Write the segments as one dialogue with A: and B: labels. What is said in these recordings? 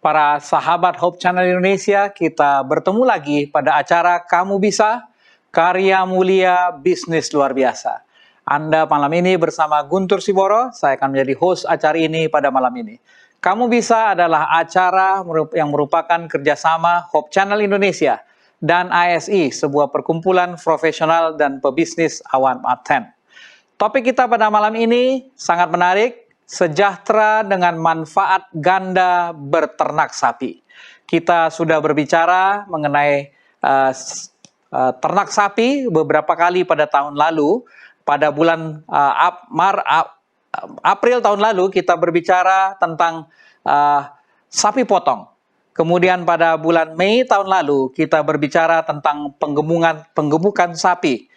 A: Para sahabat Hope Channel Indonesia, kita bertemu lagi pada acara Kamu Bisa, Karya Mulia Bisnis Luar Biasa. Anda malam ini bersama Guntur Siboro, saya akan menjadi host acara ini pada malam ini. Kamu Bisa adalah acara yang merupakan kerjasama Hope Channel Indonesia dan ASI, sebuah perkumpulan profesional dan pebisnis Awan Aten. Topik kita pada malam ini sangat menarik, sejahtera dengan manfaat ganda berternak sapi. Kita sudah berbicara mengenai ternak sapi beberapa kali pada tahun lalu. Pada bulan April tahun lalu kita berbicara tentang sapi potong. Kemudian pada bulan Mei tahun lalu kita berbicara tentang penggemukan sapi.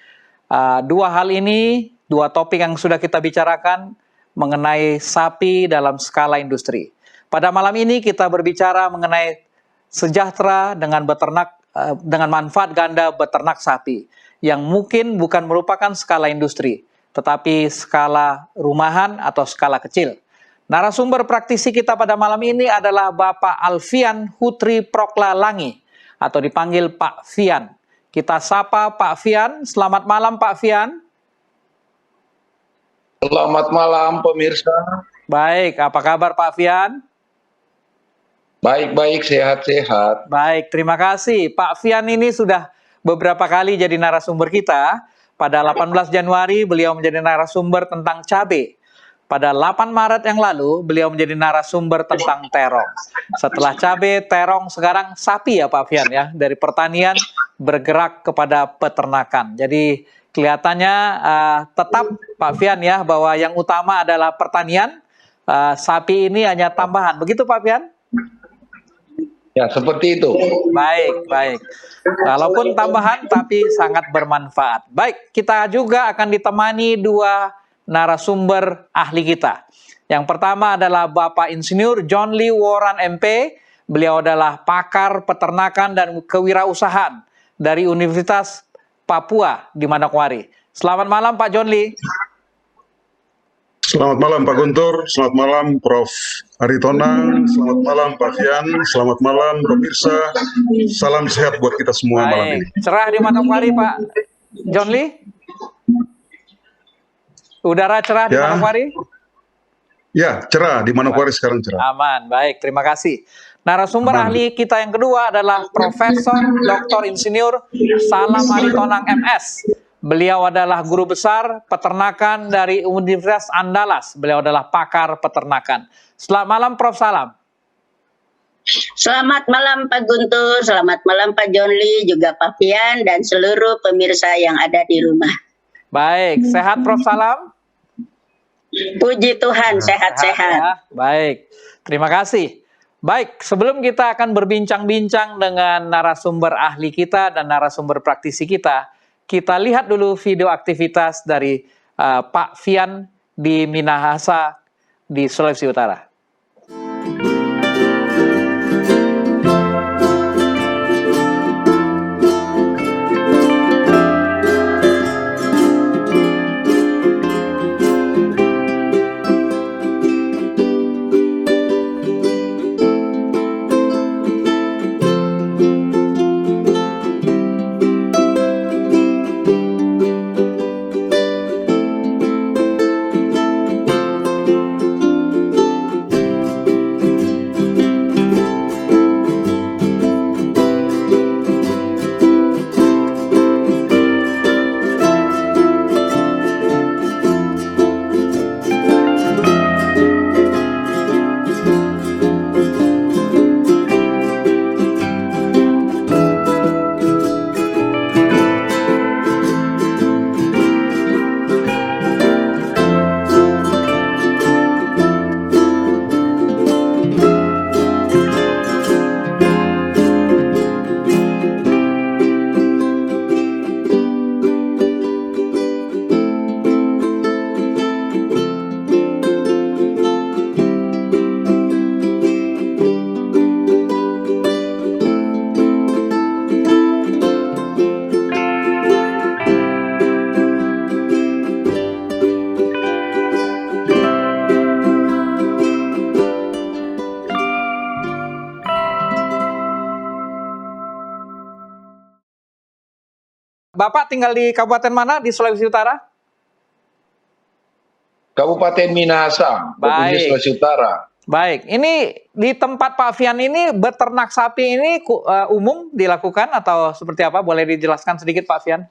A: Dua hal ini, dua topik yang sudah kita bicarakan mengenai sapi dalam skala industri. Pada malam ini kita berbicara mengenai sejahtera dengan manfaat ganda beternak sapi yang mungkin bukan merupakan skala industri, tetapi skala rumahan atau skala kecil. Narasumber praktisi kita pada malam ini adalah Bapak Alfian Hutri Proklalangi atau dipanggil Pak Fian. Kita sapa Pak Fian. Selamat malam Pak Fian.
B: Selamat malam pemirsa.
A: Baik, apa kabar Pak Fian?
B: Baik-baik, sehat-sehat.
A: Baik, terima kasih. Pak Fian ini sudah beberapa kali jadi narasumber kita. Pada 18 Januari beliau menjadi narasumber tentang cabai. Pada 8 Maret yang lalu beliau menjadi narasumber tentang terong. Setelah cabai, terong, sekarang sapi ya Pak Fian ya. Dari pertanian bergerak kepada peternakan. Jadi kelihatannya tetap Pak Fian ya bahwa yang utama adalah pertanian, sapi ini hanya tambahan. Begitu Pak Fian?
B: Ya, seperti itu.
A: Baik, baik. Walaupun tambahan tapi sangat bermanfaat. Baik, kita juga akan ditemani dua narasumber ahli kita. Yang pertama adalah Bapak Insinyur John Lee Warren MP. Beliau adalah pakar peternakan dan kewirausahaan dari Universitas Papua di Manokwari. Selamat malam Pak John Lee.
C: Selamat malam Pak Guntur, selamat malam Prof. Aritonang, selamat malam Pak Fian, selamat malam pemirsa, salam sehat buat kita semua malam ini.
A: Cerah di Manokwari Pak John Lee? Udara cerah di Manokwari?
C: Ya, cerah di Manokwari sekarang cerah.
A: Aman, baik, terima kasih. Narasumber ahli kita yang kedua adalah Profesor Dr. Insinyur Salam Aritonang MS. Beliau adalah guru besar peternakan dari Universitas Andalas. Beliau adalah pakar peternakan. Selamat malam Prof. Salam.
D: Selamat malam Pak Guntur, selamat malam Pak John Lee, juga Pak Fian dan seluruh pemirsa yang ada di rumah.
A: Baik, sehat Prof. Salam?
D: Puji Tuhan, sehat-sehat.
A: Ya. Baik, terima kasih. Baik, sebelum kita akan berbincang-bincang dengan narasumber ahli kita dan narasumber praktisi kita lihat dulu video aktivitas dari Pak Fian di Minahasa di Sulawesi Utara. Bapak tinggal di Kabupaten mana di Sulawesi Utara?
B: Kabupaten Minahasa, Provinsi
A: Baik.
B: Sulawesi Utara.
A: Baik, ini di tempat Pak Fian ini beternak sapi ini umum dilakukan atau seperti apa? Boleh dijelaskan sedikit Pak Fian?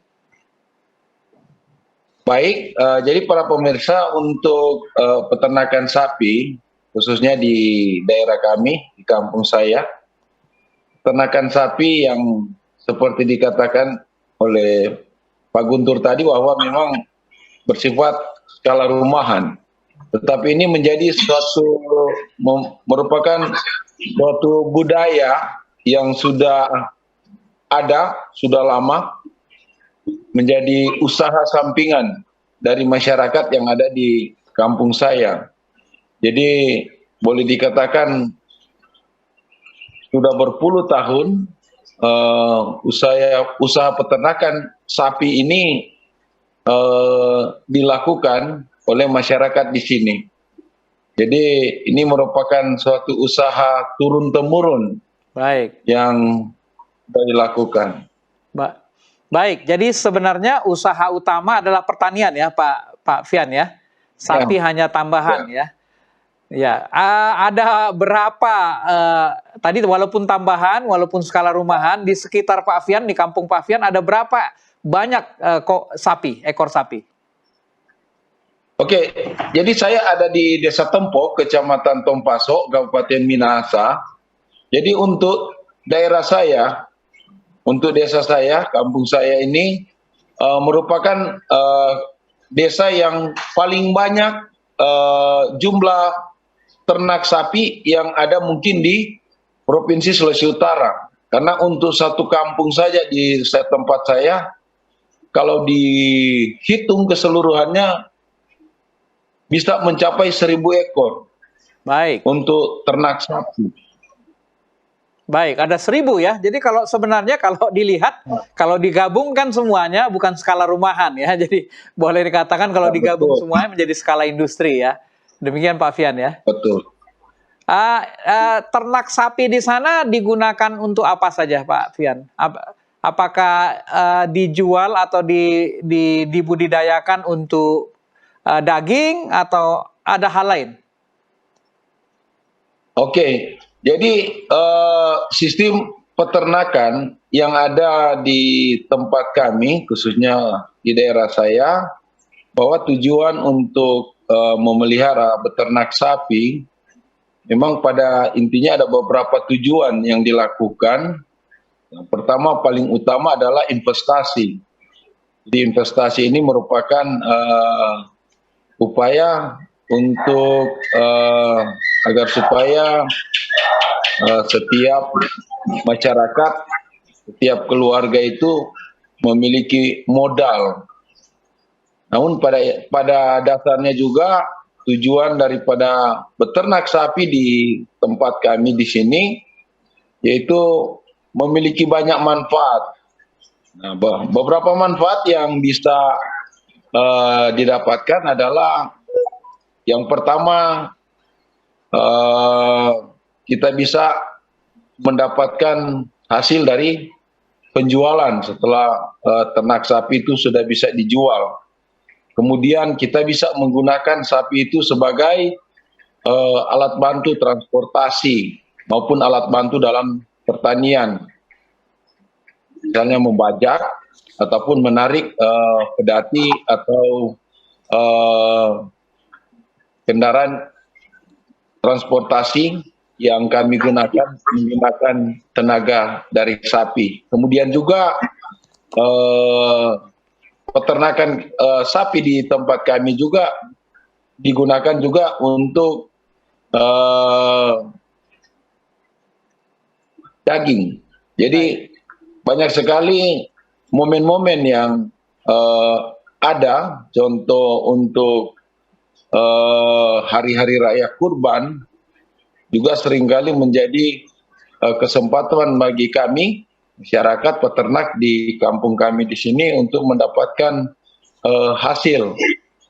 B: Baik, jadi para pemirsa untuk peternakan sapi, khususnya di daerah kami, di kampung saya, peternakan sapi yang seperti dikatakan oleh Pak Guntur tadi bahwa memang bersifat skala rumahan. Tetapi ini menjadi merupakan suatu budaya yang sudah ada, sudah lama, menjadi usaha sampingan dari masyarakat yang ada di kampung saya. Jadi boleh dikatakan sudah berpuluh tahun usaha peternakan sapi ini dilakukan oleh masyarakat di sini. Jadi ini merupakan suatu usaha turun-temurun
A: Baik.
B: yang sudah dilakukan.
A: Baik, jadi sebenarnya usaha utama adalah pertanian ya Pak Fian ya. Sapi hanya tambahan ya. Ya, ada berapa tadi walaupun tambahan, walaupun skala rumahan di sekitar Pak Fian, di kampung Pak Fian ada berapa banyak ekor sapi?
B: Oke, jadi saya ada di Desa Tempo, Kecamatan Tompaso, Kabupaten Minahasa. Jadi untuk daerah saya, untuk desa saya, kampung saya ini merupakan desa yang paling banyak jumlah ternak sapi yang ada mungkin di Provinsi Sulawesi Utara. Karena untuk satu kampung saja di tempat saya, kalau dihitung keseluruhannya bisa mencapai 1.000 ekor.
A: Baik.
B: Untuk ternak sapi.
A: Baik, ada 1.000 ya. Jadi kalau sebenarnya kalau dilihat, kalau digabungkan semuanya bukan skala rumahan ya. Jadi boleh dikatakan kalau digabung semuanya menjadi skala industri ya. Demikian Pak Fian ya.
B: Betul.
A: Ternak sapi di sana digunakan untuk apa saja Pak Fian? Apakah dijual atau dibudidayakan untuk daging atau ada hal lain?
B: Oke, jadi sistem peternakan yang ada di tempat kami, khususnya di daerah saya, bahwa tujuan untuk memelihara beternak sapi, memang pada intinya ada beberapa tujuan yang dilakukan. Yang pertama, paling utama adalah investasi. Jadi investasi ini merupakan upaya untuk agar supaya setiap masyarakat, setiap keluarga itu memiliki modal. Namun pada dasarnya juga tujuan daripada beternak sapi di tempat kami di sini yaitu memiliki banyak manfaat. Nah, beberapa manfaat yang bisa didapatkan adalah yang pertama, kita bisa mendapatkan hasil dari penjualan setelah ternak sapi itu sudah bisa dijual. Kemudian kita bisa menggunakan sapi itu sebagai alat bantu transportasi maupun alat bantu dalam pertanian. Misalnya membajak ataupun menarik pedati atau kendaraan transportasi yang kami gunakan menggunakan tenaga dari sapi. Kemudian juga peternakan sapi di tempat kami juga digunakan juga untuk daging. Jadi banyak sekali momen-momen yang ada, contoh untuk hari-hari raya kurban, juga seringkali menjadi kesempatan bagi kami, masyarakat peternak di kampung kami di sini untuk mendapatkan hasil.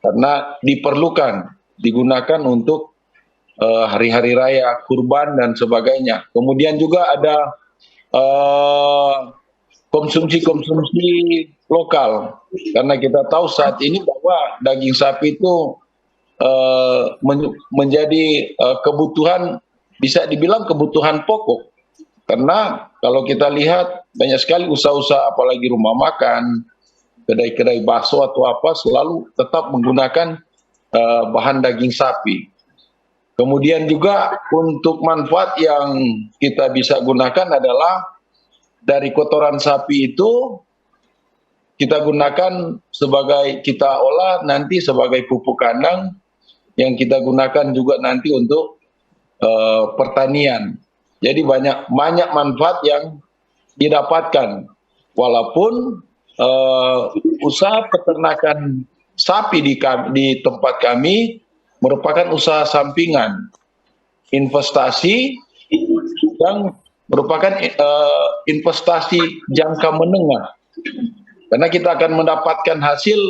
B: Karena diperlukan, digunakan untuk hari-hari raya kurban dan sebagainya. Kemudian juga ada konsumsi lokal, karena kita tahu saat ini bahwa daging sapi itu menjadi kebutuhan, bisa dibilang kebutuhan pokok. Karena kalau kita lihat banyak sekali usaha-usaha, apalagi rumah makan, kedai-kedai bakso atau apa, selalu tetap menggunakan bahan daging sapi. Kemudian juga untuk manfaat yang kita bisa gunakan adalah dari kotoran sapi itu kita gunakan sebagai, kita olah nanti sebagai pupuk kandang yang kita gunakan juga nanti untuk pertanian. Jadi banyak manfaat yang didapatkan. Walaupun usaha peternakan sapi di tempat kami merupakan usaha sampingan, investasi yang merupakan investasi jangka menengah. Karena kita akan mendapatkan hasil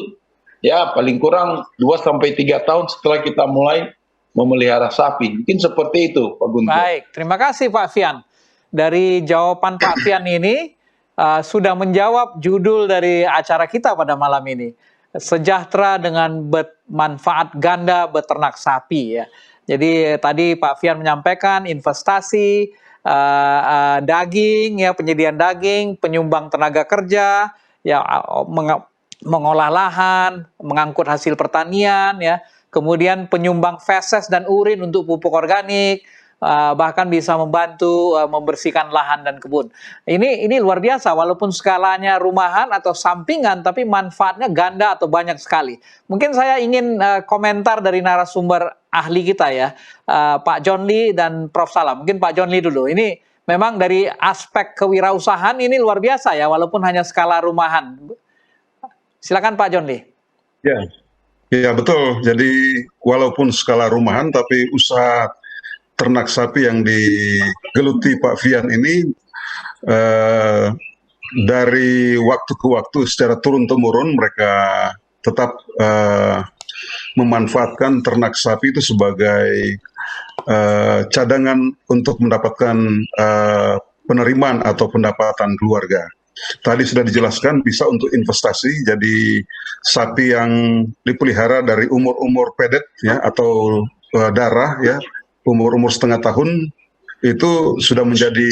B: ya paling kurang 2-3 tahun setelah kita mulai memelihara sapi. Mungkin seperti itu, Pak Guntur.
A: Baik, terima kasih Pak Fian. Dari jawaban Pak Fian ini sudah menjawab judul dari acara kita pada malam ini. Sejahtera dengan manfaat ganda beternak sapi ya. Jadi tadi Pak Fian menyampaikan investasi, daging ya, penyediaan daging, penyumbang tenaga kerja, ya mengolah lahan, mengangkut hasil pertanian ya, kemudian penyumbang feses dan urin untuk pupuk organik, bahkan bisa membantu membersihkan lahan dan kebun. Ini luar biasa, walaupun skalanya rumahan atau sampingan, tapi manfaatnya ganda atau banyak sekali. Mungkin saya ingin komentar dari narasumber ahli kita ya, Pak John Lee dan Prof. Salam. Mungkin Pak John Lee dulu. Ini memang dari aspek kewirausahaan ini luar biasa ya, walaupun hanya skala rumahan. Silakan Pak John Lee.
C: Ya betul. Jadi walaupun skala rumahan, tapi usaha ternak sapi yang digeluti Pak Fian ini dari waktu ke waktu secara turun-temurun mereka tetap memanfaatkan ternak sapi itu sebagai cadangan untuk mendapatkan penerimaan atau pendapatan keluarga. Tadi sudah dijelaskan bisa untuk investasi, jadi sapi yang dipelihara dari umur-umur pedet ya atau darah ya, umur-umur setengah tahun itu sudah menjadi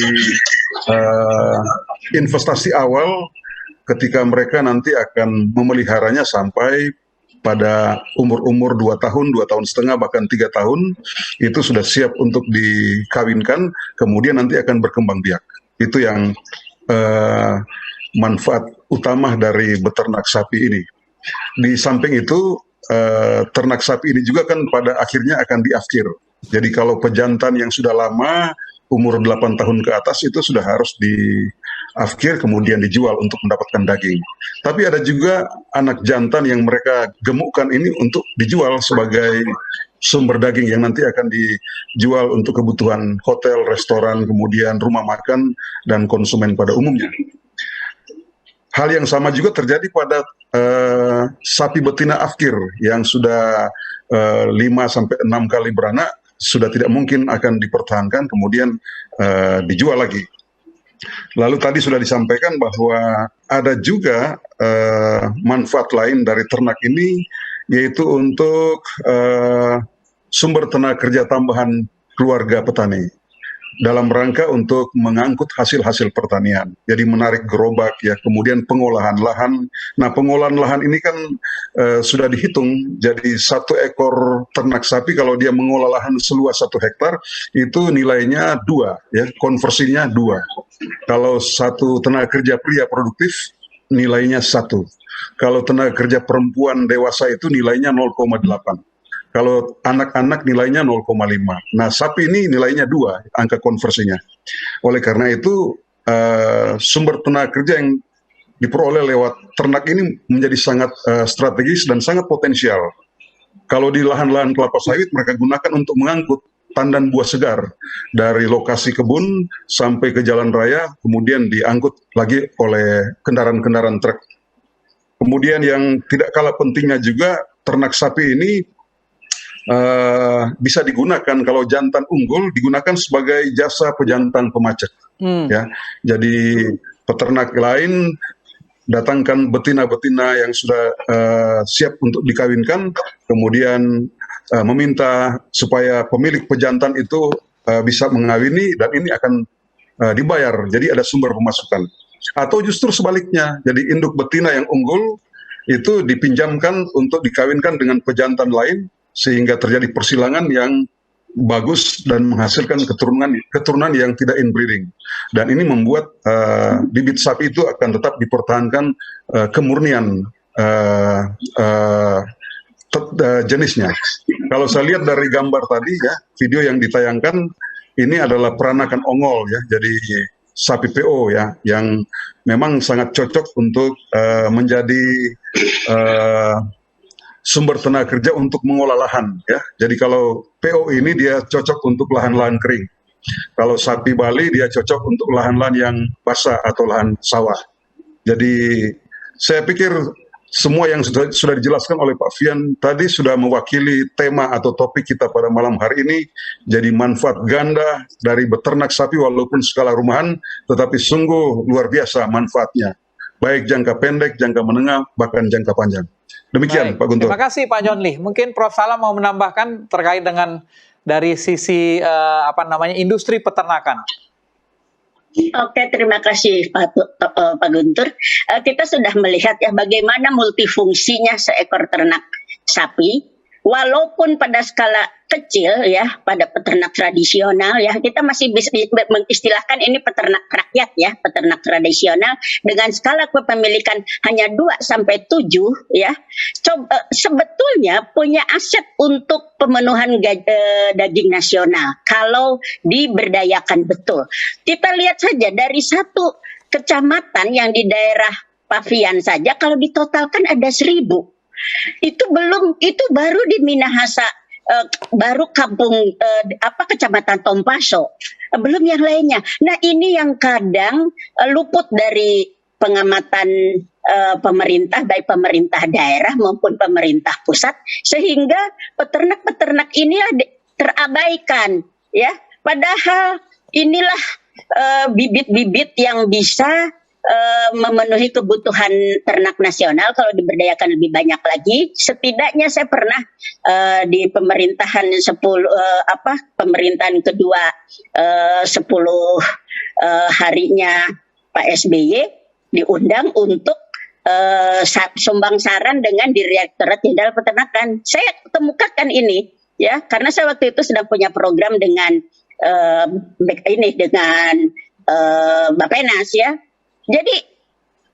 C: investasi awal ketika mereka nanti akan memeliharanya sampai pada umur-umur 2 tahun, 2,5 tahun, bahkan 3 tahun, itu sudah siap untuk dikawinkan, kemudian nanti akan berkembang biak. Itu yang manfaat utama dari beternak sapi ini. Di samping itu, ternak sapi ini juga kan pada akhirnya akan diafkir. Jadi kalau pejantan yang sudah lama, umur 8 tahun ke atas, itu sudah harus diafkir kemudian dijual untuk mendapatkan daging. Tapi ada juga anak jantan yang mereka gemukkan ini untuk dijual sebagai sumber daging yang nanti akan dijual untuk kebutuhan hotel, restoran, kemudian rumah makan, dan konsumen pada umumnya. Hal yang sama juga terjadi pada sapi betina afkir yang sudah 5-6 kali beranak, sudah tidak mungkin akan dipertahankan, kemudian dijual lagi. Lalu tadi sudah disampaikan bahwa ada juga manfaat lain dari ternak ini, yaitu untuk sumber tenaga kerja tambahan keluarga petani dalam rangka untuk mengangkut hasil-hasil pertanian. Jadi menarik gerobak ya, kemudian pengolahan lahan. Nah, pengolahan lahan ini kan sudah dihitung. Jadi 1 ekor ternak sapi kalau dia mengolah lahan seluas 1 hektar itu nilainya 2 ya, konversinya 2. Kalau 1 tenaga kerja pria produktif nilainya 1. Kalau tenaga kerja perempuan dewasa itu nilainya 0,8. Kalau anak-anak nilainya 0,5. Nah, sapi ini nilainya 2, angka konversinya. Oleh karena itu, sumber tenaga kerja yang diperoleh lewat ternak ini menjadi sangat strategis dan sangat potensial. Kalau di lahan-lahan kelapa sawit, mereka gunakan untuk mengangkut tandan buah segar dari lokasi kebun sampai ke jalan raya, kemudian diangkut lagi oleh kendaraan-kendaraan truk. Kemudian yang tidak kalah pentingnya juga, ternak sapi ini bisa digunakan, kalau jantan unggul digunakan sebagai jasa pejantan pemacet. Ya, jadi peternak lain datangkan betina-betina yang sudah siap untuk dikawinkan, kemudian meminta supaya pemilik pejantan itu bisa mengawini, dan ini akan dibayar. Jadi ada sumber pemasukan. Atau justru sebaliknya, jadi induk betina yang unggul itu dipinjamkan untuk dikawinkan dengan pejantan lain, sehingga terjadi persilangan yang bagus dan menghasilkan keturunan yang tidak inbreeding. Dan ini membuat bibit sapi itu akan tetap dipertahankan kemurnian jenisnya. Kalau saya lihat dari gambar tadi ya, video yang ditayangkan, ini adalah peranakan ongol ya, jadi sapi PO ya, yang memang sangat cocok untuk menjadi sumber tenaga kerja untuk mengolah lahan ya. Jadi kalau PO ini dia cocok untuk lahan-lahan kering. Kalau sapi Bali dia cocok untuk lahan-lahan yang basah atau lahan sawah. Jadi saya pikir semua yang sudah dijelaskan oleh Pak Fian tadi sudah mewakili tema atau topik kita pada malam hari ini. Jadi manfaat ganda dari beternak sapi walaupun skala rumahan, tetapi sungguh luar biasa manfaatnya. Baik jangka pendek, jangka menengah, bahkan jangka panjang. Demikian,
A: Baik,
C: Pak Guntur.
A: terima kasih Pak John Lee. Mungkin Prof. Salam mau menambahkan terkait dengan dari sisi industri peternakan.
D: Oke, terima kasih Pak Guntur. Kita sudah melihat ya bagaimana multifungsinya seekor ternak sapi. Walaupun pada skala kecil ya, pada peternak tradisional ya, kita masih bisa mengistilahkan ini peternak rakyat ya, peternak tradisional dengan skala kepemilikan hanya 2-7 ya. Sebetulnya punya aset untuk pemenuhan daging nasional kalau diberdayakan betul. Kita lihat saja dari satu kecamatan yang di daerah Pavian saja kalau ditotalkan ada 1.000. Itu baru di Minahasa, baru kampung kecamatan Tompaso, belum yang lainnya. Nah ini yang kadang luput dari pengamatan pemerintah, baik pemerintah daerah maupun pemerintah pusat, sehingga peternak-peternak ini terabaikan ya. Padahal inilah bibit-bibit yang bisa memenuhi kebutuhan ternak nasional kalau diberdayakan lebih banyak lagi. Setidaknya saya pernah di pemerintahan pemerintahan kedua 10 harinya Pak SBY diundang untuk sumbang saran dengan Direktorat Jenderal Peternakan. Saya kemukakan ini ya, karena saya waktu itu sedang punya program dengan Bappenas ya. Jadi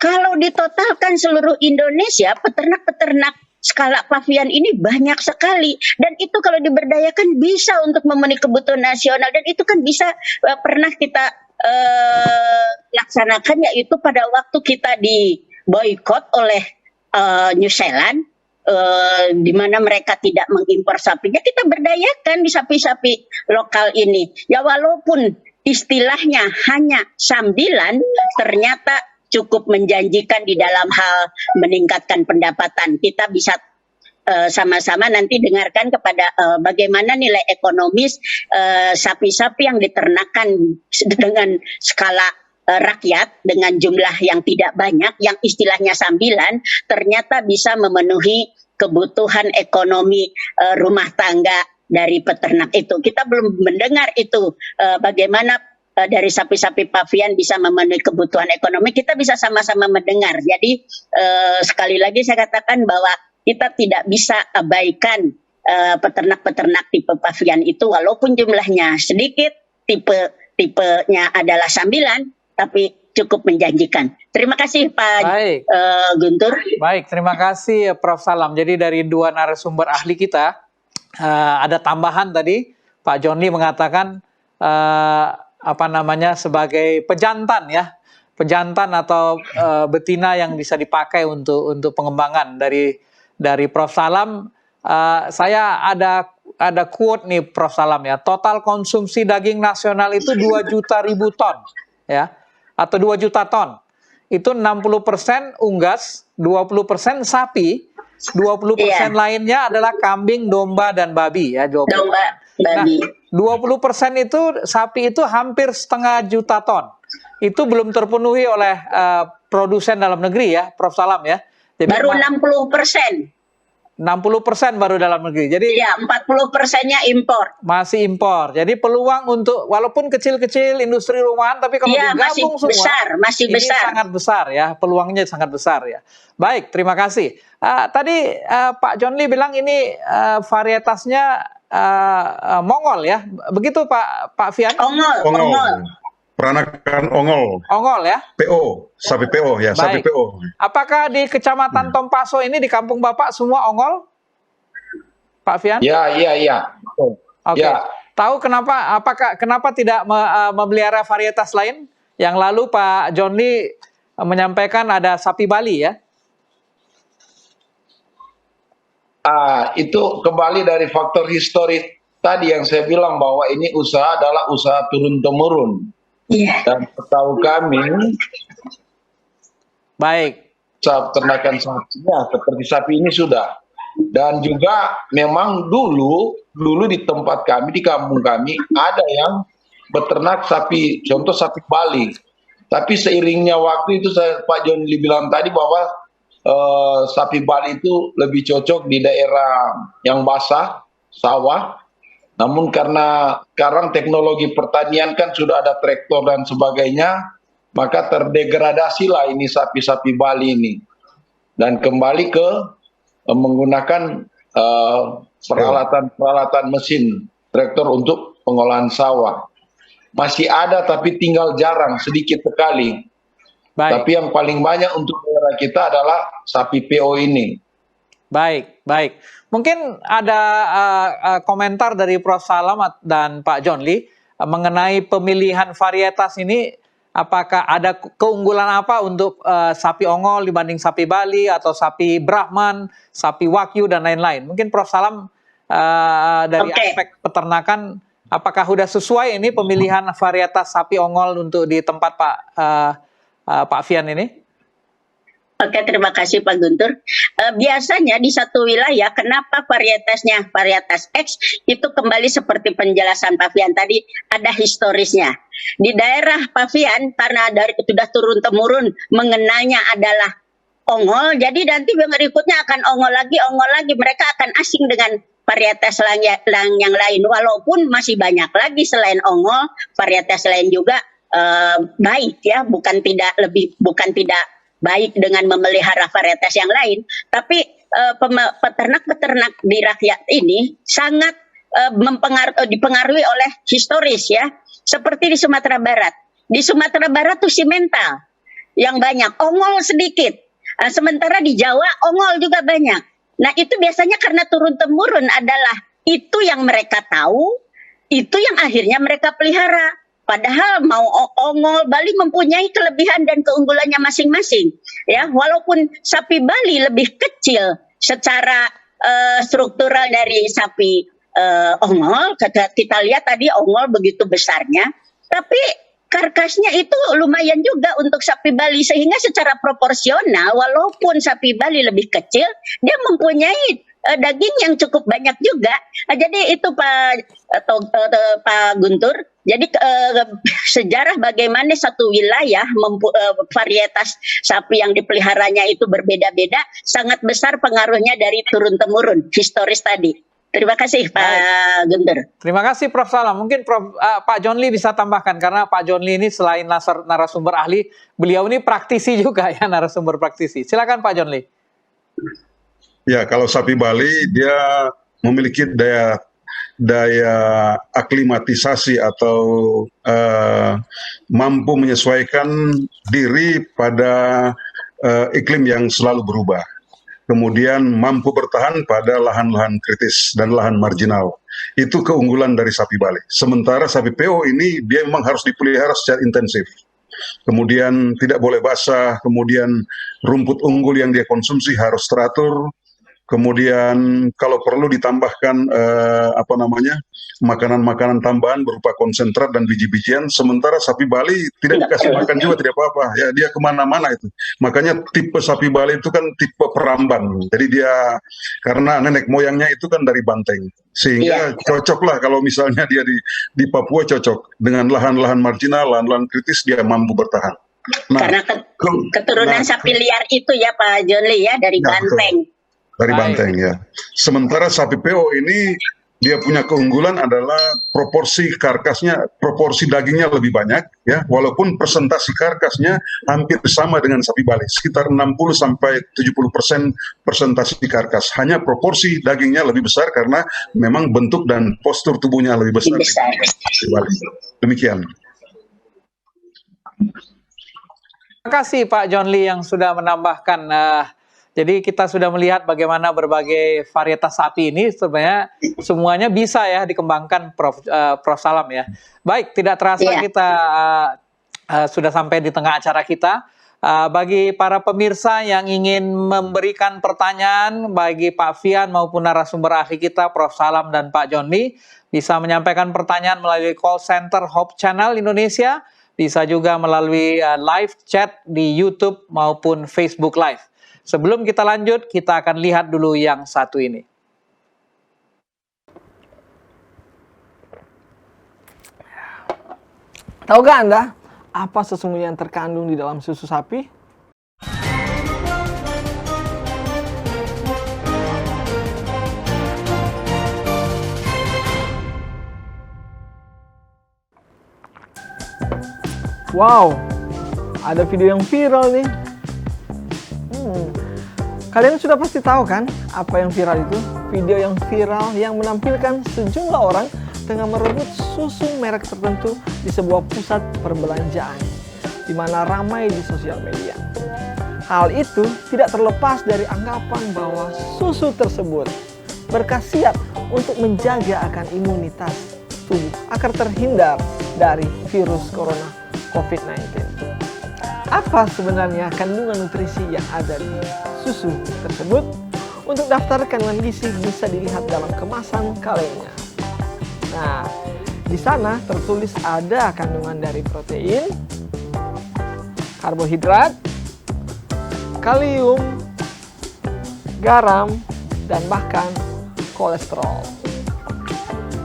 D: kalau ditotalkan seluruh Indonesia, peternak-peternak skala Pavian ini banyak sekali, dan itu kalau diberdayakan bisa untuk memenuhi kebutuhan nasional, dan itu kan bisa pernah kita laksanakan, yaitu pada waktu kita di boykot oleh New Zealand, di mana mereka tidak mengimpor sapinya, kita berdayakan di sapi-sapi lokal ini. Ya walaupun istilahnya hanya sambilan, ternyata cukup menjanjikan di dalam hal meningkatkan pendapatan. Kita bisa sama-sama nanti dengarkan kepada bagaimana nilai ekonomis sapi-sapi yang diternakan dengan skala rakyat dengan jumlah yang tidak banyak, yang istilahnya sambilan, ternyata bisa memenuhi kebutuhan ekonomi rumah tangga dari peternak itu. Kita belum mendengar itu bagaimana dari sapi-sapi Pavian bisa memenuhi kebutuhan ekonomi. Kita bisa sama-sama mendengar. Jadi sekali lagi saya katakan bahwa kita tidak bisa abaikan peternak-peternak tipe Pavian itu, walaupun jumlahnya sedikit, tipenya adalah sambilan, tapi cukup menjanjikan. Terima kasih Pak Guntur.
A: Baik, terima kasih Prof. Salam. Jadi dari dua narasumber ahli kita, ada tambahan tadi Pak John Lee mengatakan sebagai pejantan ya, pejantan atau betina yang bisa dipakai untuk pengembangan. Dari Prof. Salam, saya ada quote nih Prof. Salam ya, total konsumsi daging nasional itu 2 juta ribu ton ya, atau 2 juta ton. Itu 60% unggas, 20% sapi, 20% lainnya adalah kambing, domba, dan babi ya.
D: Domba, babi.
A: Nah, 20% itu sapi itu hampir 0,5 juta ton. itu belum terpenuhi oleh produsen dalam negeri ya, Prof. Salam ya. Jadi
D: Baru 60%.
A: 60% baru dalam negeri. Jadi
D: Ya, 40%-nya impor.
A: masih impor. Jadi peluang untuk walaupun kecil-kecil industri rumahan, tapi kalau
D: Iya, masih
A: digabung semua
D: besar, masih
A: ini
D: besar.
A: sangat besar ya, peluangnya sangat besar ya. Baik, terima kasih. Tadi Pak John Lee bilang ini varietasnya Mongol ya, begitu Pak Fian?
D: Ongol,
C: Ongol.
D: ongol.
C: Peranakan ongol.
A: Ongol ya.
C: PO, sapi PO ya, sapi
A: Baik.
C: PO.
A: Apakah di Kecamatan Tompaso ini di kampung Bapak semua ongol? Pak Fian?
B: Ya, iya.
A: Oke.
B: Ya.
A: Tahu kenapa tidak memelihara varietas lain? Yang lalu Pak John Lee menyampaikan ada sapi Bali ya.
B: Itu kembali dari faktor historis tadi yang saya bilang bahwa ini usaha adalah usaha turun-temurun.
D: Iya.
B: Dan setahu kami,
A: Baik.
B: ternakan sapinya seperti sapi ini sudah. Dan juga memang dulu di tempat kami, di kampung kami, ada yang beternak sapi, contoh sapi Bali. Tapi seiringnya waktu itu Pak John Lee bilang tadi bahwa sapi Bali itu lebih cocok di daerah yang basah, sawah. Namun karena sekarang teknologi pertanian kan sudah ada traktor dan sebagainya, maka terdegradasilah ini sapi-sapi Bali ini. Dan kembali ke menggunakan peralatan mesin traktor untuk pengolahan sawah. Masih ada tapi tinggal jarang, sedikit sekali.
A: Baik.
B: Tapi yang paling banyak untuk daerah kita adalah sapi PO ini.
A: Baik. Mungkin ada komentar dari Prof. Salam dan Pak John Lee mengenai pemilihan varietas ini. Apakah ada keunggulan apa untuk sapi ongol dibanding sapi Bali atau sapi Brahman, sapi Wagyu dan lain-lain? Mungkin Prof. Salam dari aspek peternakan, apakah sudah sesuai ini pemilihan varietas sapi ongol untuk di tempat Pak Fian ini?
D: Oke, terima kasih Pak Guntur. Biasanya di satu wilayah, kenapa varietasnya varietas X itu kembali seperti penjelasan Pak Fian tadi, ada historisnya. Di daerah Pak Fian, karena dari sudah turun-temurun mengenalnya adalah ongol, jadi nanti berikutnya akan ongol lagi, mereka akan asing dengan varietas yang lain. Walaupun masih banyak lagi selain ongol, varietas lain juga baik ya, bukan tidak baik dengan memelihara varietas yang lain, tapi peternak-peternak di rakyat ini sangat dipengaruhi oleh historis ya, seperti di Sumatera Barat. Di Sumatera Barat tuh simental yang banyak, ongol sedikit. Sementara di Jawa ongol juga banyak. Nah itu biasanya karena turun-temurun adalah itu yang mereka tahu, itu yang akhirnya mereka pelihara. Padahal mau ongol Bali mempunyai kelebihan dan keunggulannya masing-masing. Ya, walaupun sapi Bali lebih kecil secara struktural dari sapi ongol, kita lihat tadi ongol begitu besarnya, tapi karkasnya itu lumayan juga untuk sapi Bali, sehingga secara proporsional walaupun sapi Bali lebih kecil, dia mempunyai daging yang cukup banyak juga. Jadi itu Pak Guntur. Jadi sejarah bagaimana satu wilayah varietas sapi yang dipeliharanya itu berbeda-beda, sangat besar pengaruhnya dari turun-temurun historis tadi. Terima kasih Pak Guntur.
A: Terima kasih Prof. Salam. Mungkin Pak John Lee bisa tambahkan, karena Pak John Lee ini selain narasumber ahli, beliau ini praktisi juga ya, narasumber praktisi. Silakan Pak John Lee.
C: Ya, kalau sapi Bali dia memiliki daya aklimatisasi atau mampu menyesuaikan diri pada iklim yang selalu berubah. Kemudian mampu bertahan pada lahan-lahan kritis dan lahan marginal. Itu keunggulan dari sapi Bali. Sementara sapi PO ini dia memang harus dipelihara secara intensif. Kemudian tidak boleh basah, kemudian rumput unggul yang dia konsumsi harus teratur, kemudian kalau perlu ditambahkan makanan-makanan tambahan berupa konsentrat dan biji-bijian. Sementara sapi Bali tidak dikasih makan juga, tidak apa-apa. Ya, dia kemana-mana itu. Makanya tipe sapi Bali itu kan tipe peramban. Jadi dia karena nenek moyangnya itu kan dari banteng, sehingga cocok lah kalau misalnya dia di Papua, cocok dengan lahan-lahan marginal, lahan-lahan kritis, dia mampu bertahan. Nah,
D: Karena keturunan sapi liar itu ya Pak Jonli ya, dari banteng.
C: Dari banteng ya. Sementara sapi PO ini dia punya keunggulan adalah proporsi dagingnya lebih banyak ya, walaupun presentasi karkasnya hampir sama dengan sapi Bali, sekitar 60-70% presentasi karkas. Hanya proporsi dagingnya lebih besar karena memang bentuk dan postur tubuhnya lebih besar. Sapi Bali. Demikian.
A: Terima kasih Pak John Lee yang sudah menambahkan. Jadi kita sudah melihat bagaimana berbagai varietas sapi ini sebenarnya semuanya bisa ya dikembangkan, Prof Salam ya. Baik, tidak terasa kita sudah sampai di tengah acara kita. Bagi para pemirsa yang ingin memberikan pertanyaan bagi Pak Fian maupun narasumber ahli kita, Prof Salam dan Pak John Lee, bisa menyampaikan pertanyaan melalui call center Hope Channel Indonesia, bisa juga melalui live chat di YouTube maupun Facebook Live. Sebelum kita lanjut, kita akan lihat dulu yang satu ini.
E: Tahukah Anda apa sesungguhnya yang terkandung di dalam susu sapi? Wow, ada video yang viral nih. Kalian sudah pasti tahu kan apa yang viral itu? Video yang viral yang menampilkan sejumlah orang tengah merebut susu merek tertentu di sebuah pusat perbelanjaan, di mana ramai di sosial media. Hal itu tidak terlepas dari anggapan bahwa susu tersebut berkhasiat untuk menjaga akan imunitas tubuh agar terhindar dari virus corona COVID-19. Apa sebenarnya kandungan nutrisi yang ada di susu tersebut? Untuk daftar kandungan gizi bisa dilihat dalam kemasan kalengnya. Nah, di sana tertulis ada kandungan dari protein, karbohidrat, kalium, garam, dan bahkan kolesterol.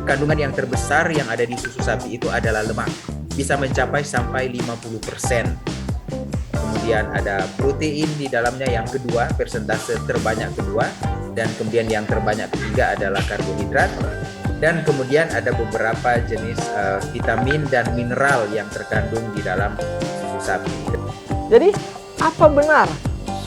F: Kandungan yang terbesar yang ada di susu sapi itu adalah lemak, bisa mencapai sampai 50%. Kemudian ada protein di dalamnya yang kedua, persentase terbanyak kedua, dan kemudian yang terbanyak ketiga adalah karbohidrat, dan kemudian ada beberapa jenis vitamin dan mineral yang terkandung di dalam susu sapi.
E: Jadi, apa benar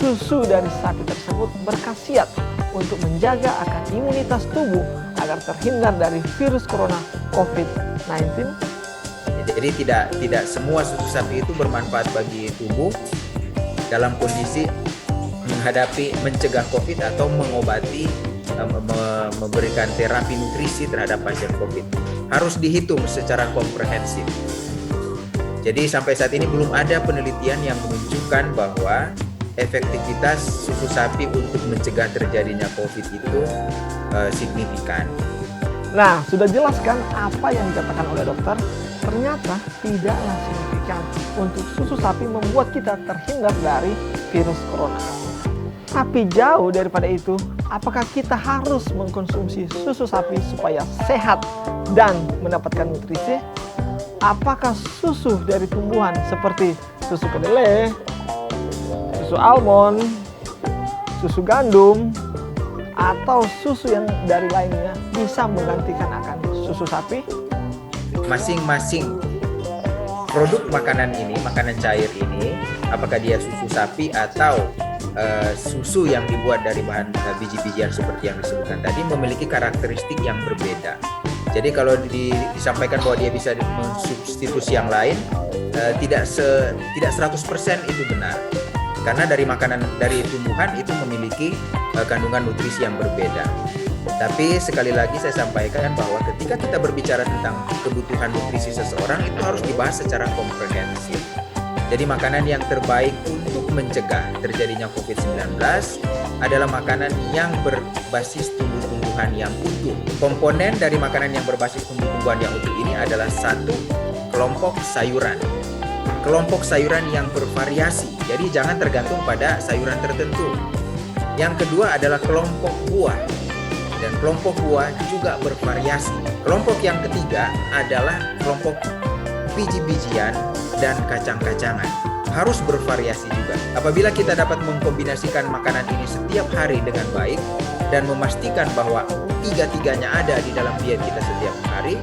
E: susu dari sapi tersebut berkhasiat untuk menjaga akan imunitas tubuh agar terhindar dari virus corona COVID-19?
F: Jadi tidak semua susu sapi itu bermanfaat bagi tubuh dalam kondisi mencegah COVID atau mengobati, memberikan terapi nutrisi terhadap pasien COVID. Harus dihitung secara komprehensif. Jadi sampai saat ini belum ada penelitian yang menunjukkan bahwa efektivitas susu sapi untuk mencegah terjadinya COVID itu signifikan.
E: Nah, sudah jelaskan apa yang dikatakan oleh dokter. Ternyata tidaklah signifikan untuk susu sapi membuat kita terhindar dari virus corona. Tapi jauh daripada itu, apakah kita harus mengkonsumsi susu sapi supaya sehat dan mendapatkan nutrisi? Apakah susu dari tumbuhan seperti susu kedelai, susu almond, susu gandum, atau susu yang dari lainnya bisa menggantikan akan susu sapi?
F: Masing-masing produk makanan ini, makanan cair ini, apakah dia susu sapi atau susu yang dibuat dari bahan biji-bijian seperti yang disebutkan tadi, memiliki karakteristik yang berbeda. Jadi kalau disampaikan bahwa dia bisa mensubstitusi yang lain, tidak 100% itu benar. Karena dari tumbuhan itu memiliki kandungan nutrisi yang berbeda. Tapi sekali lagi saya sampaikan bahwa ketika kita berbicara tentang kebutuhan nutrisi seseorang itu harus dibahas secara komprehensif. Jadi makanan yang terbaik untuk mencegah terjadinya COVID-19 adalah makanan yang berbasis tumbuh-tumbuhan yang utuh. Komponen dari makanan yang berbasis tumbuh-tumbuhan yang utuh ini adalah satu, kelompok sayuran. Kelompok sayuran yang bervariasi, jadi jangan tergantung pada sayuran tertentu. Yang kedua adalah kelompok buah, dan kelompok buah juga bervariasi. Kelompok yang ketiga adalah kelompok biji-bijian dan kacang-kacangan. Harus bervariasi juga. Apabila kita dapat mengkombinasikan makanan ini setiap hari dengan baik dan memastikan bahwa tiga-tiganya ada di dalam diet kita setiap hari,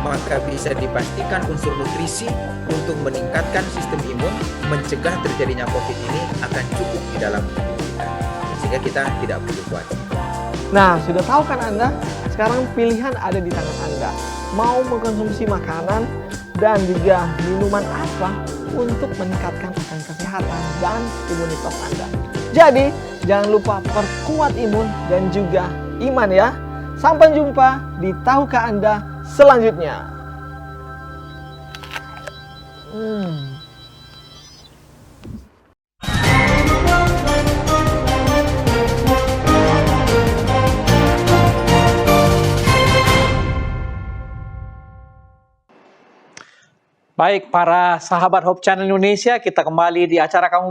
F: maka bisa dipastikan unsur nutrisi untuk meningkatkan sistem imun, mencegah terjadinya COVID ini akan cukup di dalam tubuh kita. Sehingga kita tidak perlu khawatir.
E: Nah, sudah tahu kan Anda? Sekarang pilihan ada di tangan Anda. Mau mengkonsumsi makanan dan juga minuman apa untuk meningkatkan akan kesehatan dan imunitas Anda. Jadi, jangan lupa perkuat imun dan juga iman ya. Sampai jumpa di Tahukah Anda selanjutnya.
A: Baik, para sahabat Hope Channel Indonesia, kita kembali di acara Kamu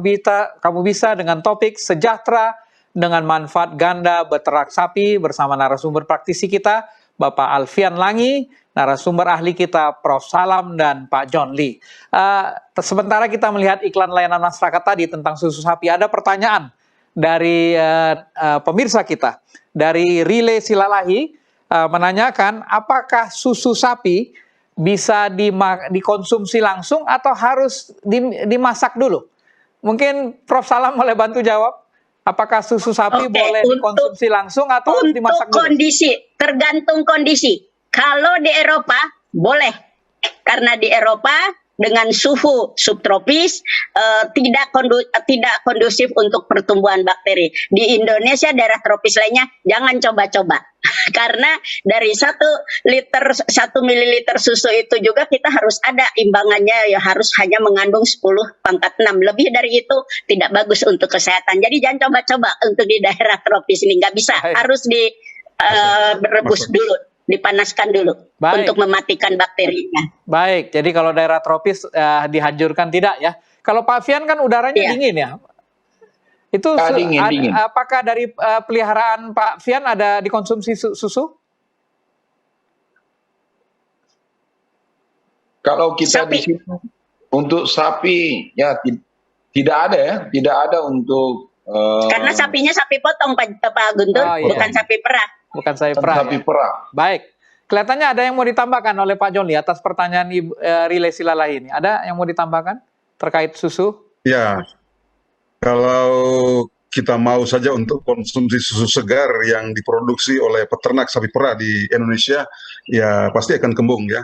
A: Bisa dengan topik sejahtera dengan manfaat ganda beternak sapi bersama narasumber praktisi kita, Bapak Alfian Langi, narasumber ahli kita, Prof. Salam, dan Pak John Lee. Sementara kita melihat iklan layanan masyarakat tadi tentang susu sapi, ada pertanyaan dari pemirsa kita, dari Rile Silalahi, menanyakan apakah susu sapi bisa dikonsumsi langsung atau harus dimasak dulu? Mungkin Prof. Salam boleh bantu jawab. Apakah susu sapi boleh dikonsumsi langsung atau harus dimasak dulu?
D: Tergantung kondisi. Kalau di Eropa boleh, karena di Eropa dengan suhu subtropis tidak kondusif untuk pertumbuhan bakteri. Di Indonesia, daerah tropis lainnya, jangan coba-coba. Karena dari 1 mililiter susu itu juga kita harus ada imbangannya, ya harus hanya mengandung 10⁻⁶. Lebih dari itu tidak bagus untuk kesehatan. Jadi jangan coba-coba untuk di daerah tropis ini, nggak bisa. Harus direbus dulu, dipanaskan dulu untuk mematikan bakterinya.
A: Baik, jadi kalau daerah tropis dihancurkan tidak ya. Kalau Pak Fian kan udaranya dingin ya. Itu dingin. Apakah dari peliharaan Pak Fian ada dikonsumsi susu?
B: Kalau kita di sini untuk sapi ya tidak ada ya, tidak ada untuk
D: karena sapinya sapi potong Pak Guntur, bukan sapi perah.
A: Bukan sapi perah.
B: Sapi perah.
A: Baik. Kelihatannya ada yang mau ditambahkan oleh Pak John Lee atas pertanyaan Rile Silalahi ini. Ada yang mau ditambahkan terkait susu?
C: Ya, kalau kita mau saja untuk konsumsi susu segar yang diproduksi oleh peternak sapi perah di Indonesia, ya pasti akan kembung ya.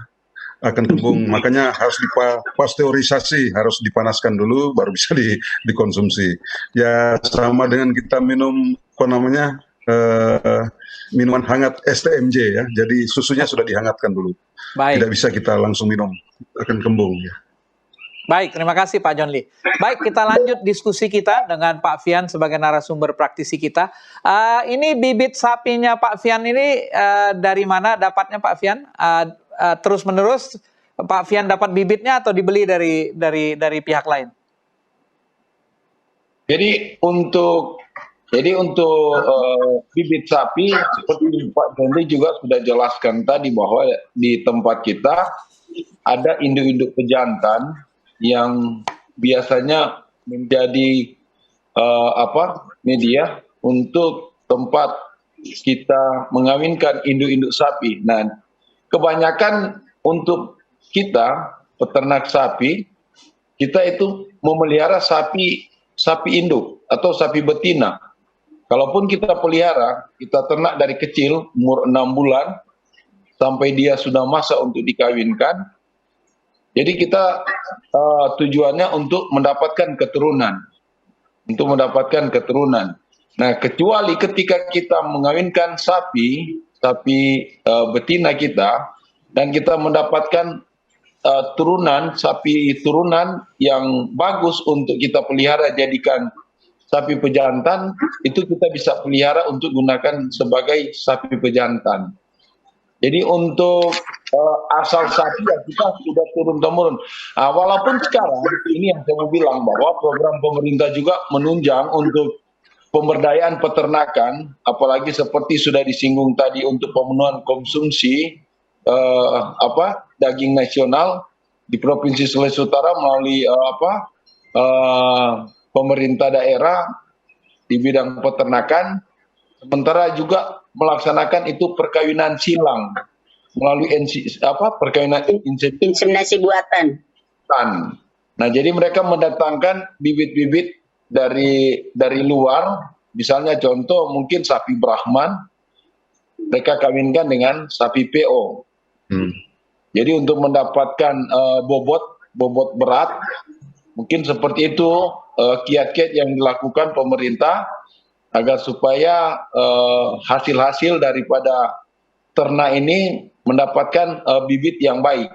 C: Akan kembung, makanya harus dipasteurisasi, harus dipanaskan dulu baru bisa dikonsumsi. Ya sama dengan kita minum minuman hangat STMJ ya. Jadi susunya sudah dihangatkan dulu.
A: Baik.
C: Tidak bisa kita langsung minum, akan kembung ya.
A: Baik, terima kasih Pak John Lee. Baik, kita lanjut diskusi kita dengan Pak Fian sebagai narasumber praktisi kita. Ini bibit sapinya Pak Fian ini dari mana dapatnya Pak Fian? Terus menerus Pak Fian dapat bibitnya atau dibeli dari pihak lain?
B: Jadi untuk bibit sapi seperti Pak John juga sudah jelaskan tadi bahwa di tempat kita ada induk-induk pejantan yang biasanya menjadi media untuk tempat kita mengawinkan induk-induk sapi. Nah, kebanyakan untuk kita peternak sapi, kita itu memelihara sapi induk atau sapi betina. Kalaupun kita pelihara, kita ternak dari kecil, umur 6 bulan, sampai dia sudah masa untuk dikawinkan. Jadi kita tujuannya untuk mendapatkan keturunan. Nah, kecuali ketika kita mengawinkan sapi betina kita, dan kita mendapatkan sapi turunan yang bagus untuk kita pelihara jadikan sapi pejantan itu kita bisa pelihara untuk gunakan sebagai sapi pejantan. Jadi untuk asal sapi ya kita sudah turun-temurun. Walaupun sekarang ini yang saya mau bilang bahwa program pemerintah juga menunjang untuk pemberdayaan peternakan, apalagi seperti sudah disinggung tadi untuk pemenuhan konsumsi daging nasional di Provinsi Sulawesi Utara melalui pemerintah daerah di bidang peternakan, sementara juga melaksanakan itu perkawinan silang melalui perkawinan
D: Inseminasi buatan.
B: Nah, jadi mereka mendatangkan bibit-bibit dari luar, misalnya contoh mungkin sapi Brahman, mereka kawinkan dengan sapi PO. Jadi untuk mendapatkan bobot berat, mungkin seperti itu kiat-kiat yang dilakukan pemerintah agar supaya hasil-hasil daripada ternak ini mendapatkan bibit yang baik.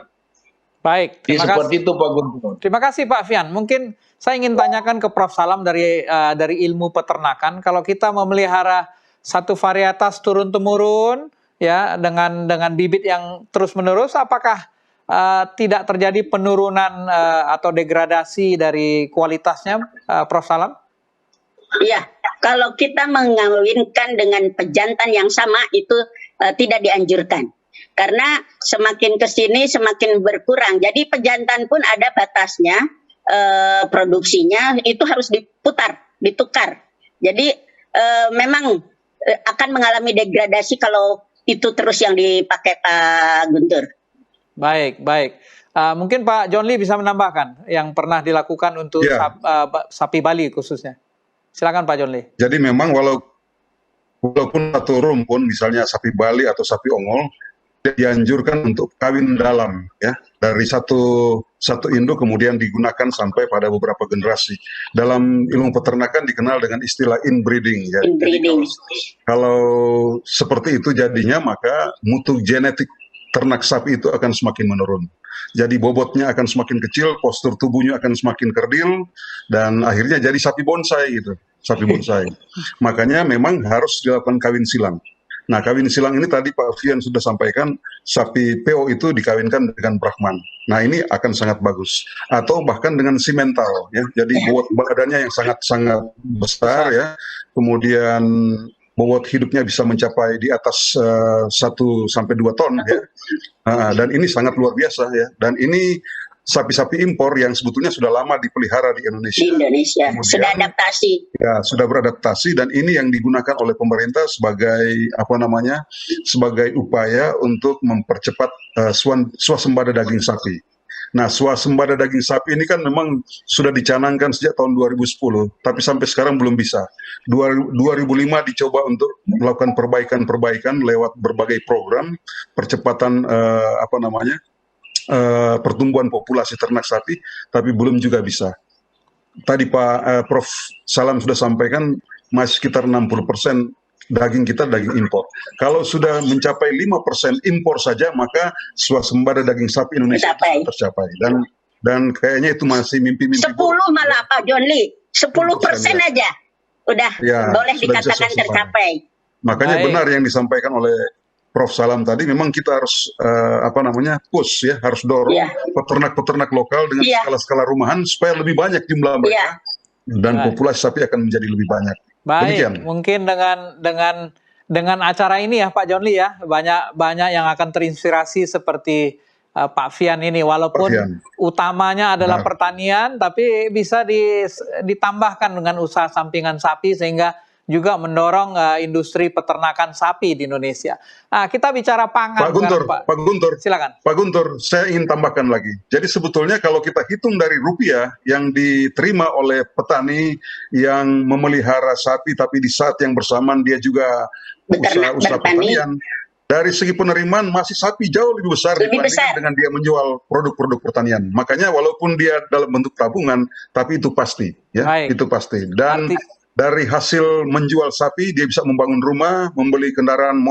A: Baik,
B: Jadi seperti itu Pak Guntur.
A: Terima kasih Pak Fian. Mungkin saya ingin tanyakan ke Prof. Salam dari ilmu peternakan. Kalau kita memelihara satu varietas turun-temurun, ya dengan bibit yang terus-menerus, apakah tidak terjadi penurunan atau degradasi dari kualitasnya, Prof. Salam?
D: Iya, kalau kita mengawinkan dengan pejantan yang sama itu tidak dianjurkan. Karena semakin ke sini semakin berkurang. Jadi pejantan pun ada batasnya, produksinya itu harus ditukar. Jadi memang akan mengalami degradasi kalau itu terus yang dipakai Pak Guntur.
A: Baik. Mungkin Pak John Lee bisa menambahkan yang pernah dilakukan untuk sapi Bali khususnya. Silakan Pak John Lee.
C: Jadi memang walaupun satu rumpun, misalnya sapi Bali atau sapi Ongol, dianjurkan untuk kawin dalam, ya, dari satu induk kemudian digunakan sampai pada beberapa generasi. Dalam ilmu peternakan dikenal dengan istilah inbreeding. Ya.
D: Inbreeding.
C: Kalau seperti itu jadinya, maka mutu genetik ternak sapi itu akan semakin menurun. Jadi bobotnya akan semakin kecil, postur tubuhnya akan semakin kerdil, dan akhirnya jadi sapi bonsai gitu, sapi bonsai. Makanya memang harus dilakukan kawin silang. Nah, kawin silang ini tadi Pak Fian sudah sampaikan, sapi PO itu dikawinkan dengan Brahman. Nah, ini akan sangat bagus. Atau bahkan dengan simental, ya. Jadi bobot badannya yang sangat-sangat besar, ya. Kemudian bobot hidupnya bisa mencapai di atas 1 sampai 2 ton, ya. Dan ini sangat luar biasa, ya. Dan ini sapi-sapi impor yang sebetulnya sudah lama dipelihara di Indonesia.
D: Di Indonesia,
C: Kemudian,
D: sudah adaptasi.
C: Ya, sudah beradaptasi, dan ini yang digunakan oleh pemerintah sebagai sebagai upaya untuk mempercepat swasembada daging sapi. Nah, swasembada daging sapi ini kan memang sudah dicanangkan sejak tahun 2010, tapi sampai sekarang belum bisa. 2005 dicoba untuk melakukan perbaikan lewat berbagai program percepatan pertumbuhan populasi ternak sapi, tapi belum juga bisa. Tadi Prof. Salam sudah sampaikan, masih sekitar 60% daging kita daging impor. Kalau sudah mencapai 5% impor saja, maka swasembada daging sapi Indonesia tercapai. Dan kayaknya itu masih mimpi-mimpi.
D: 10 malah Pak John Lee, 10% aja udah boleh dikatakan tercapai.
C: Makanya benar yang disampaikan oleh Prof. Salam tadi, memang kita harus push, ya, harus dorong peternak-peternak lokal dengan skala-skala rumahan supaya lebih banyak jumlah mereka, dan populasi sapi akan menjadi lebih banyak.
A: Baik,
C: demikian.
A: Mungkin dengan acara ini ya Pak John Lee, ya, banyak yang akan terinspirasi seperti Pak Fian ini, walaupun utamanya adalah pertanian, tapi bisa ditambahkan dengan usaha sampingan sapi sehingga juga mendorong industri peternakan sapi di Indonesia. Nah, kita bicara pangan.
C: Pak Guntur,
A: silakan.
C: Pak Guntur, saya ingin tambahkan lagi. Jadi sebetulnya kalau kita hitung dari rupiah yang diterima oleh petani yang memelihara sapi, tapi di saat yang bersamaan dia juga usaha pertanian, dari segi penerimaan masih sapi jauh lebih besar dibandingkan dengan dia menjual produk-produk pertanian. Makanya walaupun dia dalam bentuk tabungan, tapi itu pasti, ya, itu pasti. Dan dari hasil menjual sapi, dia bisa membangun rumah, membeli kendaraan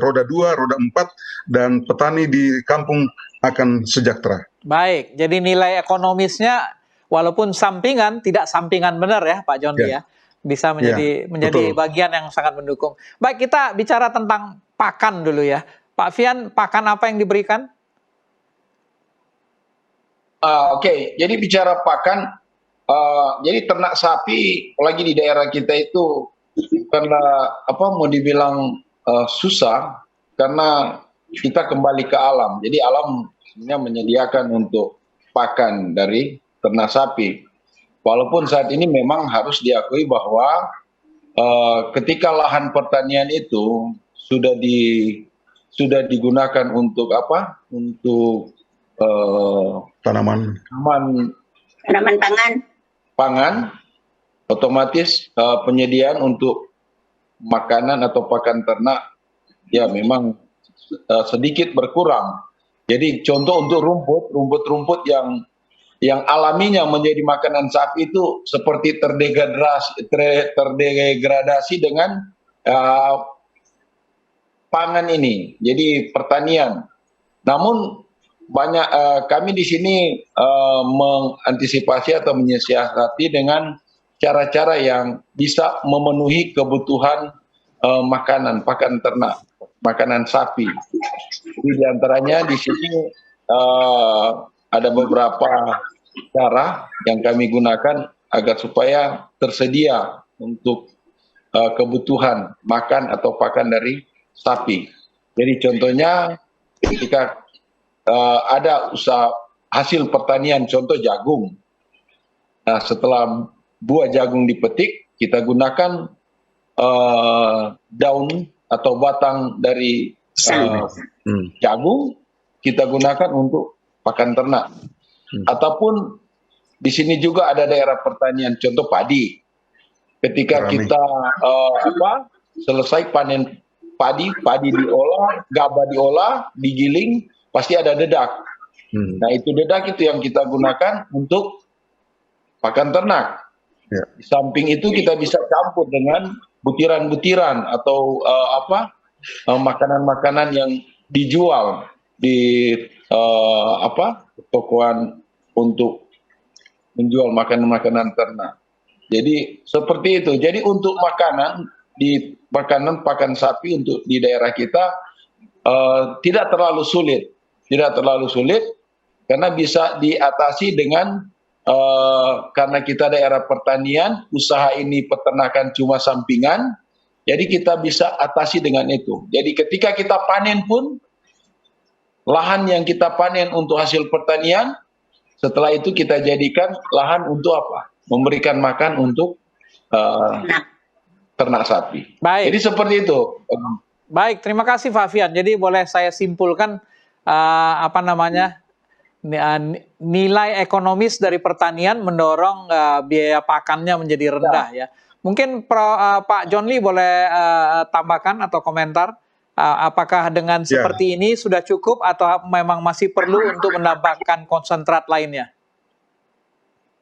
C: roda 2, roda 4, dan petani di kampung akan sejahtera. Baik,
A: jadi nilai ekonomisnya walaupun sampingan, tidak sampingan benar ya Pak John Lee, ya. bisa menjadi
C: betul.
A: bagian yang sangat mendukung. Baik, kita bicara tentang pakan dulu ya. Pak Fian, pakan apa yang diberikan?
B: Oke, jadi bicara pakan, jadi ternak sapi, apalagi di daerah kita itu karena mau dibilang susah, karena kita kembali ke alam. Jadi alam sebenarnya menyediakan untuk pakan dari ternak sapi. Walaupun saat ini memang harus diakui bahwa ketika lahan pertanian itu sudah digunakan untuk Untuk
C: Tanaman.
D: Tanaman
B: pangan, otomatis penyediaan untuk makanan atau pakan ternak ya memang sedikit berkurang. Jadi contoh untuk rumput-rumput yang alaminya menjadi makanan sapi itu seperti terdegradasi dengan pangan ini. Jadi pertanian. Namun banyak kami di sini mengantisipasi atau menyiasati dengan cara-cara yang bisa memenuhi kebutuhan pakan ternak, makanan sapi. Jadi diantaranya di sini ada beberapa cara yang kami gunakan agar supaya tersedia untuk kebutuhan makan atau pakan dari sapi. Jadi contohnya ketika ada usaha hasil pertanian, contoh jagung. Nah, setelah buah jagung dipetik, kita gunakan daun atau batang dari jagung, kita gunakan untuk pakan ternak. Ataupun di sini juga ada daerah pertanian, contoh padi. Ketika kita selesai panen padi diolah, gabah diolah, digiling, pasti ada dedak. Nah, itu dedak itu yang kita gunakan untuk pakan ternak. Di samping itu kita bisa campur dengan butiran-butiran atau makanan-makanan yang dijual di tokoan untuk menjual makanan-makanan ternak. Jadi seperti itu. Jadi untuk makanan pakan sapi untuk di daerah kita tidak terlalu sulit. Tidak terlalu sulit karena bisa diatasi dengan karena kita daerah pertanian, usaha ini peternakan cuma sampingan, jadi kita bisa atasi dengan itu. Jadi ketika kita panen pun, lahan yang kita panen untuk hasil pertanian, setelah itu kita jadikan lahan untuk apa? Memberikan makan untuk ternak sapi.
A: Baik.
B: Jadi seperti itu.
A: Baik, terima kasih Pak Fian. Jadi boleh saya simpulkan nilai ekonomis dari pertanian mendorong biaya pakannya menjadi rendah ya. Mungkin Pak John Lee boleh tambahkan atau komentar apakah dengan seperti ini sudah cukup atau memang masih perlu untuk menambahkan konsentrat lainnya?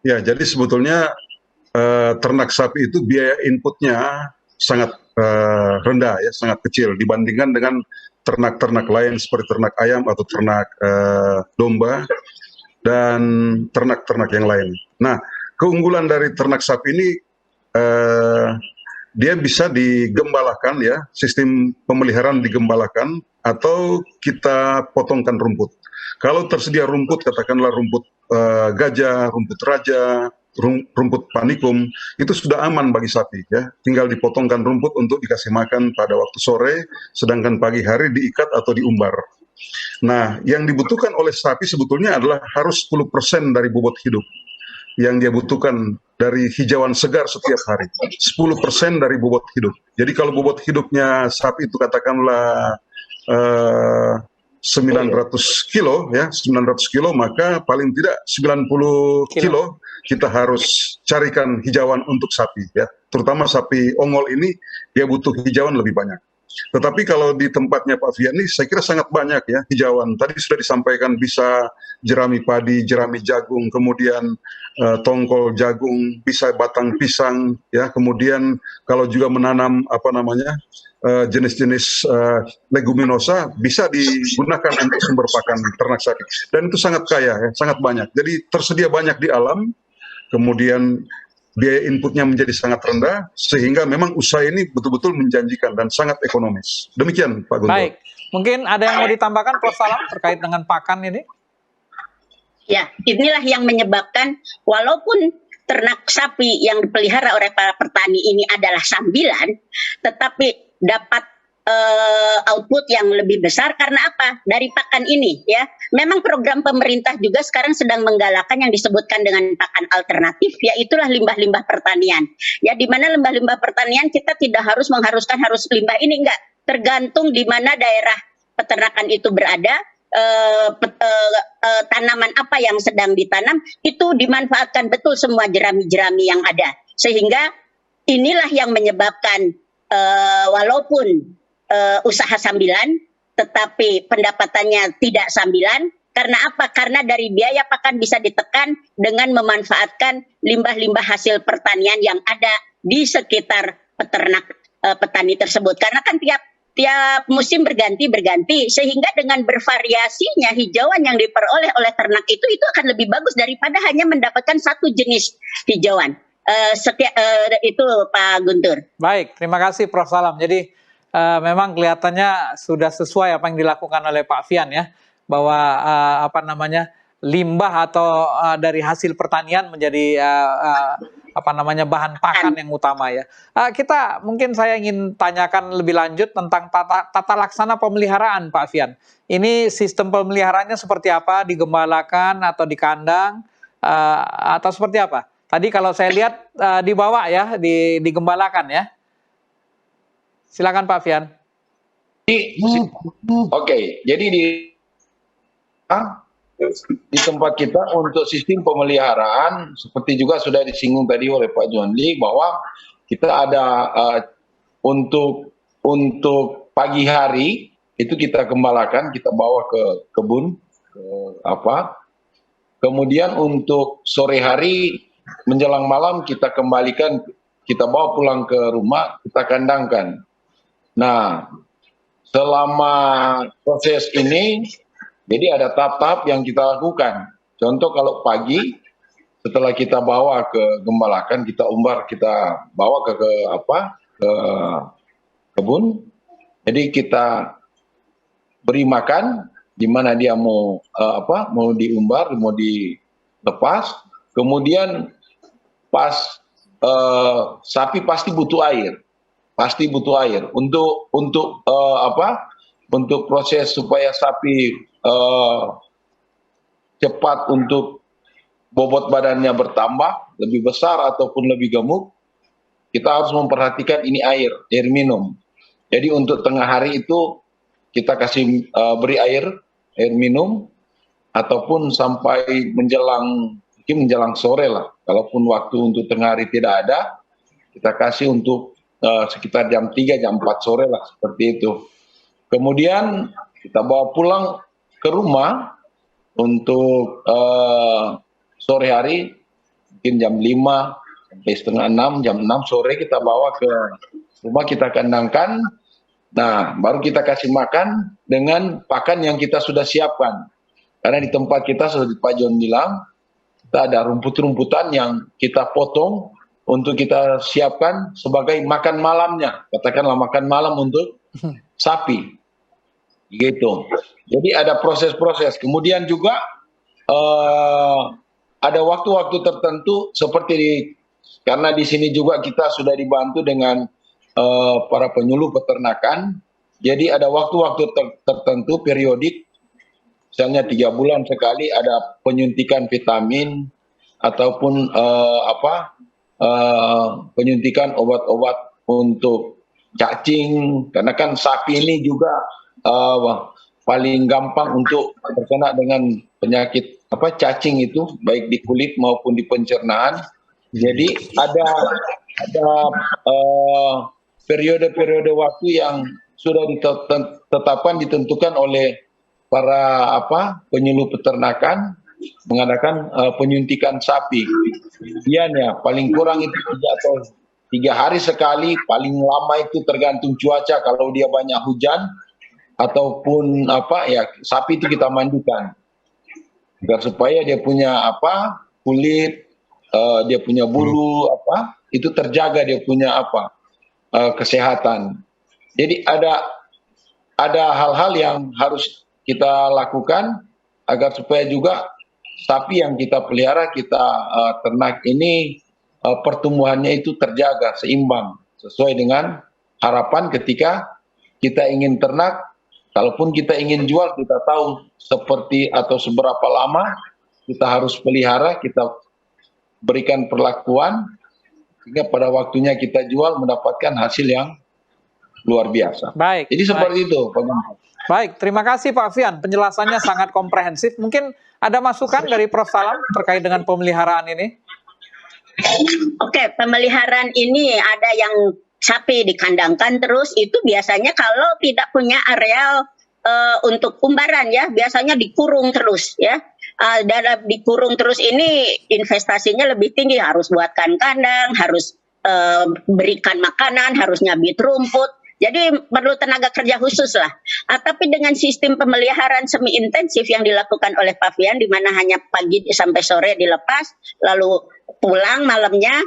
C: Ya, jadi sebetulnya ternak sapi itu biaya inputnya sangat rendah ya, sangat kecil dibandingkan dengan ternak-ternak lain seperti ternak ayam atau ternak domba dan ternak-ternak yang lain. Nah, keunggulan dari ternak sapi ini dia bisa digembalakan ya, sistem pemeliharaan digembalakan atau kita potongkan rumput. Kalau tersedia rumput, katakanlah rumput gajah, rumput raja, rumput panikum, itu sudah aman bagi sapi ya. Tinggal dipotongkan rumput untuk dikasih makan pada waktu sore, sedangkan pagi hari diikat atau diumbar. Nah, yang dibutuhkan oleh sapi sebetulnya adalah harus 10% dari bobot hidup yang dia butuhkan dari hijauan segar setiap hari. 10% dari bobot hidup. Jadi kalau bobot hidupnya sapi itu katakanlah 900 kilo ya, 900 kilo, maka paling tidak 90 kilo kita harus carikan hijauan untuk sapi ya. Terutama sapi ongol ini dia butuh hijauan lebih banyak. Tetapi kalau di tempatnya Pak Fian ini saya kira sangat banyak ya hijauan. Tadi sudah disampaikan bisa jerami padi, jerami jagung, kemudian tongkol jagung, bisa batang pisang ya. Kemudian kalau juga menanam jenis-jenis leguminosa bisa digunakan untuk sumber pakan ternak sapi. Dan itu sangat kaya ya, sangat banyak. Jadi tersedia banyak di alam. Kemudian biaya inputnya menjadi sangat rendah, sehingga memang usaha ini betul-betul menjanjikan dan sangat ekonomis. Demikian Pak Guntur.
A: Baik, mungkin ada yang mau ditambahkan Prof. Salam terkait dengan pakan ini?
D: Ya, inilah yang menyebabkan walaupun ternak sapi yang dipelihara oleh para petani ini adalah sambilan, tetapi dapat output yang lebih besar karena apa? Dari pakan ini ya. Memang program pemerintah juga sekarang sedang menggalakkan yang disebutkan dengan pakan alternatif, yaitulah limbah-limbah pertanian. Ya, di mana limbah-limbah pertanian kita tidak mengharuskan limbah ini, enggak. Tergantung di mana daerah peternakan itu berada, tanaman apa yang sedang ditanam itu dimanfaatkan betul semua jerami-jerami yang ada, sehingga inilah yang menyebabkan walaupun usaha sambilan tetapi pendapatannya tidak sambilan. Karena apa? Karena dari biaya pakan bisa ditekan dengan memanfaatkan limbah-limbah hasil pertanian yang ada di sekitar peternak petani tersebut. Karena kan tiap musim berganti, sehingga dengan bervariasinya hijauan yang diperoleh oleh ternak itu akan lebih bagus daripada hanya mendapatkan satu jenis hijauan. Itu Pak Guntur.
A: Baik, terima kasih Prof. Salam. Jadi memang kelihatannya sudah sesuai apa yang dilakukan oleh Pak Fian ya, bahwa limbah atau dari hasil pertanian menjadi bahan pakan yang utama ya. Saya ingin tanyakan lebih lanjut tentang tata laksana pemeliharaan Pak Fian. Ini sistem pemeliharaannya seperti apa? Digembalakan atau di kandang atau seperti apa? Tadi kalau saya lihat dibawa ya, digembalakan ya. Silakan Pak Fian.
B: Oke, jadi di tempat kita untuk sistem pemeliharaan seperti juga sudah disinggung tadi oleh Pak John Lee bahwa kita ada untuk pagi hari itu kita gembalakan, kita bawa ke kebun, kemudian untuk sore hari menjelang malam kita kembalikan, kita bawa pulang ke rumah, kita kandangkan. Nah, selama proses ini, jadi ada tahap-tahap yang kita lakukan. Contoh kalau pagi, setelah kita bawa ke gembalakan, kita umbar, kita bawa ke kebun. Jadi kita beri makan, di mana dia mau diumbar, mau dilepas. Kemudian pas sapi pasti butuh air. Untuk proses supaya sapi cepat untuk bobot badannya bertambah lebih besar ataupun lebih gemuk, kita harus memperhatikan ini air minum. Jadi untuk tengah hari itu kita kasih beri air minum, ataupun sampai menjelang sore lah. Kalaupun waktu untuk tengah hari tidak ada, kita kasih untuk sekitar jam 3, jam 4 sore lah, seperti itu. Kemudian kita bawa pulang ke rumah untuk sore hari, mungkin jam 5 sampai setengah 6, jam 6 sore kita bawa ke rumah, kita kandangkan. Nah, baru kita kasih makan dengan pakan yang kita sudah siapkan. Karena di tempat kita, seperti Pak John bilang, kita ada rumput-rumputan yang kita potong untuk kita siapkan sebagai makan malamnya. Katakanlah makan malam untuk sapi. Gitu. Jadi ada proses-proses. Kemudian juga ada waktu-waktu tertentu karena di sini juga kita sudah dibantu dengan para penyuluh peternakan. Jadi ada waktu-waktu tertentu periodik, misalnya 3 bulan sekali ada penyuntikan vitamin ataupun penyuntikan obat-obat untuk cacing, karena kan sapi ini juga paling gampang untuk terkena dengan penyakit cacing itu, baik di kulit maupun di pencernaan. Jadi ada periode-periode waktu yang sudah ditetapkan, ditentukan oleh para penyuluh peternakan mengadakan penyuntikan sapi. Ya, paling kurang itu 3 hari sekali, paling lama itu tergantung cuaca. Kalau dia banyak hujan ataupun sapi itu kita mandikan agar supaya dia punya kulit dia punya bulu apa, itu terjaga dia punya apa, kesehatan. Jadi ada hal-hal yang harus kita lakukan agar supaya juga sapi yang kita pelihara, kita ternak ini pertumbuhannya itu terjaga seimbang sesuai dengan harapan ketika kita ingin ternak. Kalaupun kita ingin jual, kita tahu seperti atau seberapa lama kita harus pelihara, kita berikan perlakuan sehingga pada waktunya kita jual mendapatkan hasil yang luar biasa.
A: Baik.
B: Jadi seperti itu, Pak Guntur.
A: Baik, terima kasih Pak Fian. Penjelasannya sangat komprehensif. Mungkin ada masukan dari Prof. Salam terkait dengan pemeliharaan ini?
D: Oke, pemeliharaan ini ada yang sapi dikandangkan terus, itu biasanya kalau tidak punya areal untuk umbaran ya, biasanya dikurung terus ya. Dalam dikurung terus ini investasinya lebih tinggi, harus buatkan kandang, harus berikan makanan, harus nyabit rumput. Jadi perlu tenaga kerja khusus lah. Tapi dengan sistem pemeliharaan semi intensif yang dilakukan oleh Pak Fian, di mana hanya pagi sampai sore dilepas, lalu pulang malamnya,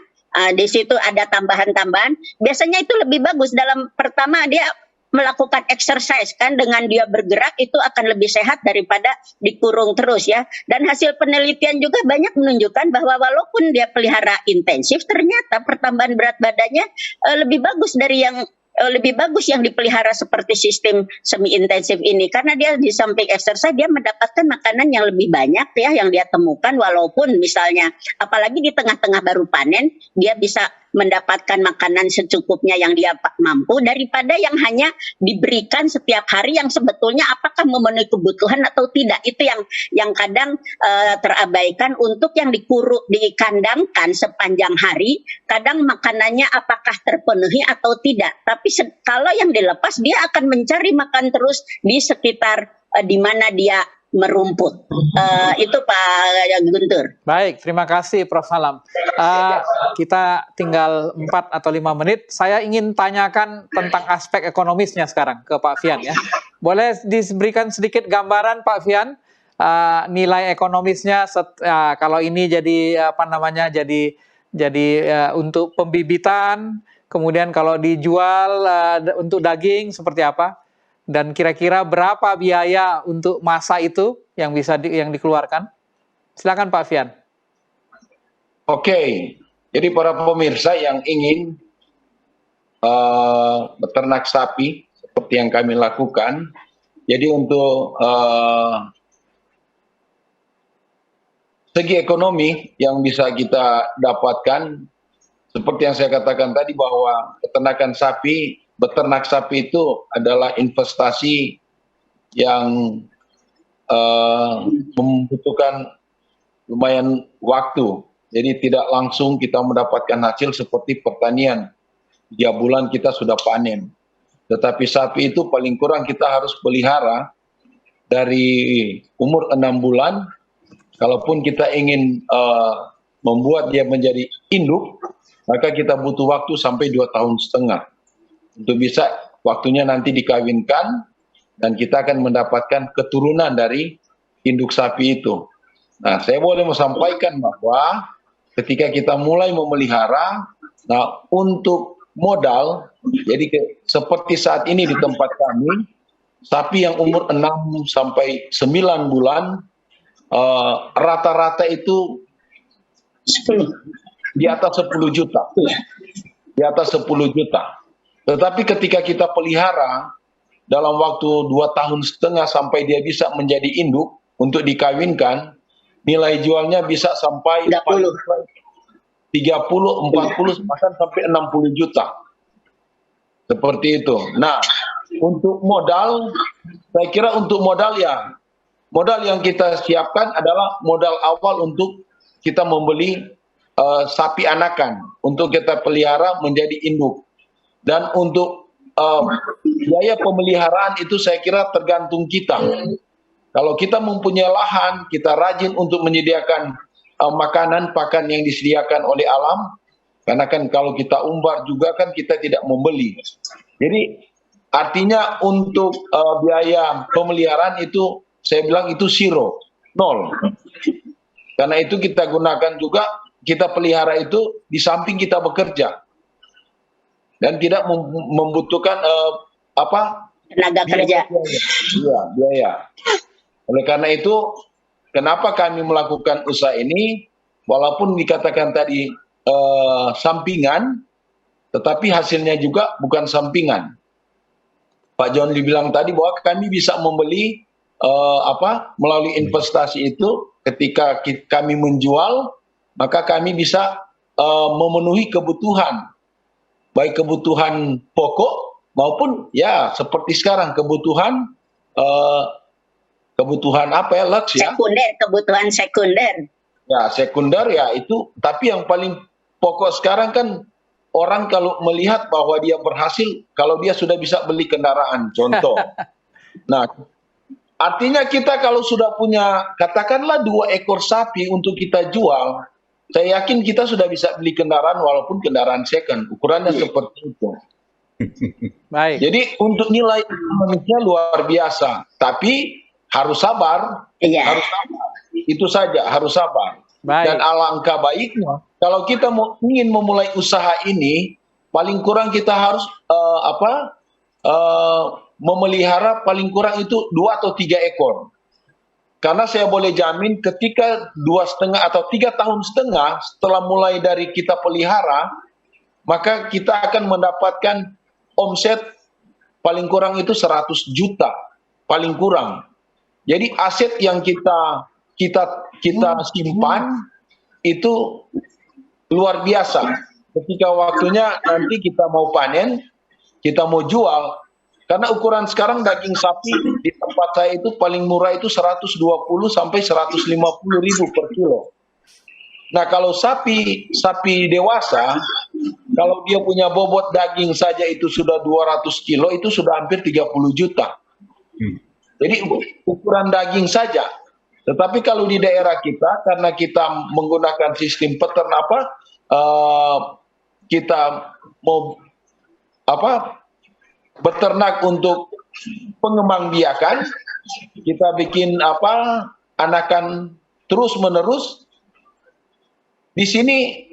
D: di situ ada tambahan-tambahan. Biasanya itu lebih bagus. Dalam pertama dia melakukan exercise kan, dengan dia bergerak itu akan lebih sehat daripada dikurung terus ya. Dan hasil penelitian juga banyak menunjukkan bahwa walaupun dia pelihara intensif, ternyata pertambahan berat badannya lebih bagus dari yang dipelihara seperti sistem semi intensif ini, karena dia di samping exercise dia mendapatkan makanan yang lebih banyak ya yang dia temukan, walaupun misalnya apalagi di tengah-tengah baru panen dia bisa mendapatkan makanan secukupnya yang dia mampu daripada yang hanya diberikan setiap hari yang sebetulnya apakah memenuhi kebutuhan atau tidak. Itu yang kadang terabaikan. Untuk yang dikandangkan sepanjang hari, kadang makanannya apakah terpenuhi atau tidak. Tapi kalau yang dilepas dia akan mencari makan terus di sekitar di mana dia merumput. Itu Pak Guntur.
A: Baik, terima kasih Prof. Salam. Kita tinggal 4 atau 5 menit. Saya ingin tanyakan tentang aspek ekonomisnya sekarang ke Pak Fian ya. Boleh diberikan sedikit gambaran Pak Fian, nilai ekonomisnya kalau ini jadi jadi untuk pembibitan, kemudian kalau dijual untuk daging seperti apa? Dan kira-kira berapa biaya untuk masa itu yang bisa yang dikeluarkan? Silakan Pak Fian.
B: Oke, jadi para pemirsa yang ingin beternak sapi seperti yang kami lakukan, jadi untuk segi ekonomi yang bisa kita dapatkan, seperti yang saya katakan tadi bahwa beternak sapi itu adalah investasi yang membutuhkan lumayan waktu. Jadi tidak langsung kita mendapatkan hasil seperti pertanian. 3 bulan kita sudah panen. Tetapi sapi itu paling kurang kita harus pelihara dari umur 6 bulan. Kalaupun kita ingin membuat dia menjadi induk, maka kita butuh waktu sampai 2,5 tahun. Untuk bisa waktunya nanti dikawinkan dan kita akan mendapatkan keturunan dari induk sapi itu. Nah, saya boleh sampaikan bahwa ketika kita mulai memelihara, nah untuk modal, jadi seperti saat ini di tempat kami, sapi yang umur 6 sampai 9 bulan, rata-rata itu
D: 10.
B: Di atas 10 juta. Di atas 10 juta. Tetapi ketika kita pelihara dalam waktu 2,5 tahun sampai dia bisa menjadi induk untuk dikawinkan, nilai jualnya bisa sampai 30, 40, bahkan sampai 60 juta. Seperti itu. Nah, untuk modal, saya kira untuk modal yang kita siapkan adalah modal awal untuk kita membeli sapi anakan untuk kita pelihara menjadi induk. Dan untuk biaya pemeliharaan itu saya kira tergantung kita. Kalau kita mempunyai lahan, kita rajin untuk menyediakan makanan, pakan yang disediakan oleh alam. Karena kan kalau kita umbar juga kan kita tidak membeli. Jadi artinya untuk biaya pemeliharaan itu saya bilang itu 0. Karena itu kita gunakan juga kita pelihara itu di samping kita bekerja dan tidak membutuhkan
D: tenaga kerja.
B: Iya, biaya. Oleh karena itu, kenapa kami melakukan usaha ini, walaupun dikatakan tadi sampingan, tetapi hasilnya juga bukan sampingan. Pak John dibilang tadi bahwa kami bisa membeli melalui investasi itu, ketika kami menjual, maka kami bisa memenuhi kebutuhan, baik kebutuhan pokok maupun ya seperti sekarang kebutuhan lux ya.
D: Sekunder, kebutuhan sekunder.
B: Ya, sekunder ya itu, tapi yang paling pokok sekarang kan orang kalau melihat bahwa dia berhasil kalau dia sudah bisa beli kendaraan, contoh. Nah, artinya kita kalau sudah punya katakanlah 2 ekor sapi untuk kita jual, saya yakin kita sudah bisa beli kendaraan walaupun kendaraan second, ukurannya seperti itu.
A: Baik.
B: Jadi untuk nilai ekonomisnya luar biasa, tapi harus sabar.
D: Iya.
B: Harus sabar. Itu saja, harus sabar.
A: Baik.
B: Dan alangkah baiknya kalau kita ingin memulai usaha ini, paling kurang kita harus memelihara paling kurang itu 2 atau 3 ekor. Karena saya boleh jamin ketika 2,5 atau 3 tahun setengah setelah mulai dari kita pelihara, maka kita akan mendapatkan omset paling kurang itu 100 juta paling kurang. Jadi aset yang kita simpan itu luar biasa. Ketika waktunya nanti kita mau panen, kita mau jual, karena ukuran sekarang daging sapi di tempat saya itu paling murah itu 120 sampai 150 ribu per kilo. Nah, kalau sapi dewasa, kalau dia punya bobot daging saja itu sudah 200 kilo, itu sudah hampir 30 juta. Jadi ukuran daging saja. Tetapi kalau di daerah kita, karena kita menggunakan sistem peternak kita mau beternak untuk pengembangbiakan, kita bikin anakan terus menerus. Di sini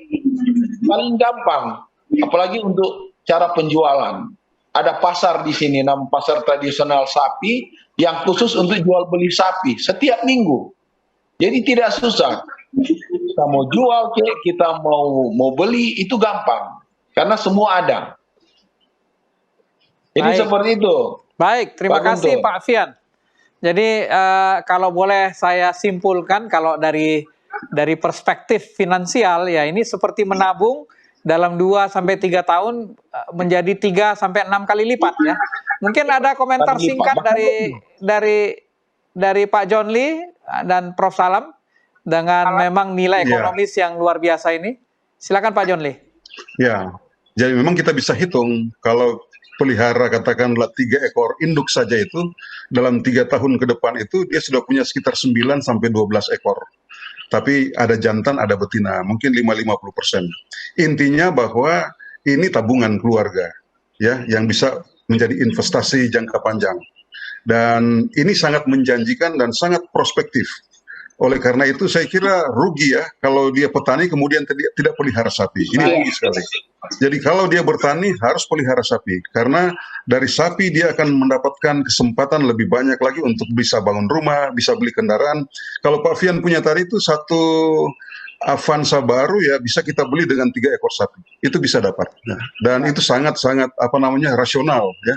B: paling gampang, apalagi untuk cara penjualan. Ada pasar di sini, namanya pasar tradisional sapi, yang khusus untuk jual beli sapi setiap minggu. Jadi tidak susah. Kita mau jual, kita mau beli, itu gampang. Karena semua ada. Jadi seperti itu.
A: Baik, terima kasih Pak Fian. Jadi kalau boleh saya simpulkan, kalau dari perspektif finansial ya ini seperti menabung dalam 2-3 tahun menjadi 3-6 kali lipat ya. Mungkin ada komentar singkat dari Pak John Lee dan Prof Salam dengan memang nilai ekonomis yang luar biasa ini. Silakan Pak John Lee.
C: Ya, jadi memang kita bisa hitung kalau pelihara katakanlah 3 ekor induk saja itu dalam 3 tahun ke depan itu dia sudah punya sekitar 9-12 ekor. Tapi ada jantan, ada betina, mungkin 50%. Intinya bahwa ini tabungan keluarga, ya, yang bisa menjadi investasi jangka panjang. Dan ini sangat menjanjikan dan sangat prospektif. Oleh karena itu saya kira rugi ya kalau dia petani kemudian tidak pelihara sapi. Ini rugi sekali. Jadi kalau dia bertani harus pelihara sapi. Karena dari sapi dia akan mendapatkan kesempatan lebih banyak lagi untuk bisa bangun rumah, bisa beli kendaraan. Kalau Pak Fian punya tadi itu satu Avanza baru ya bisa kita beli dengan 3 ekor sapi. Itu bisa dapat. Nah, dan itu sangat-sangat rasional ya.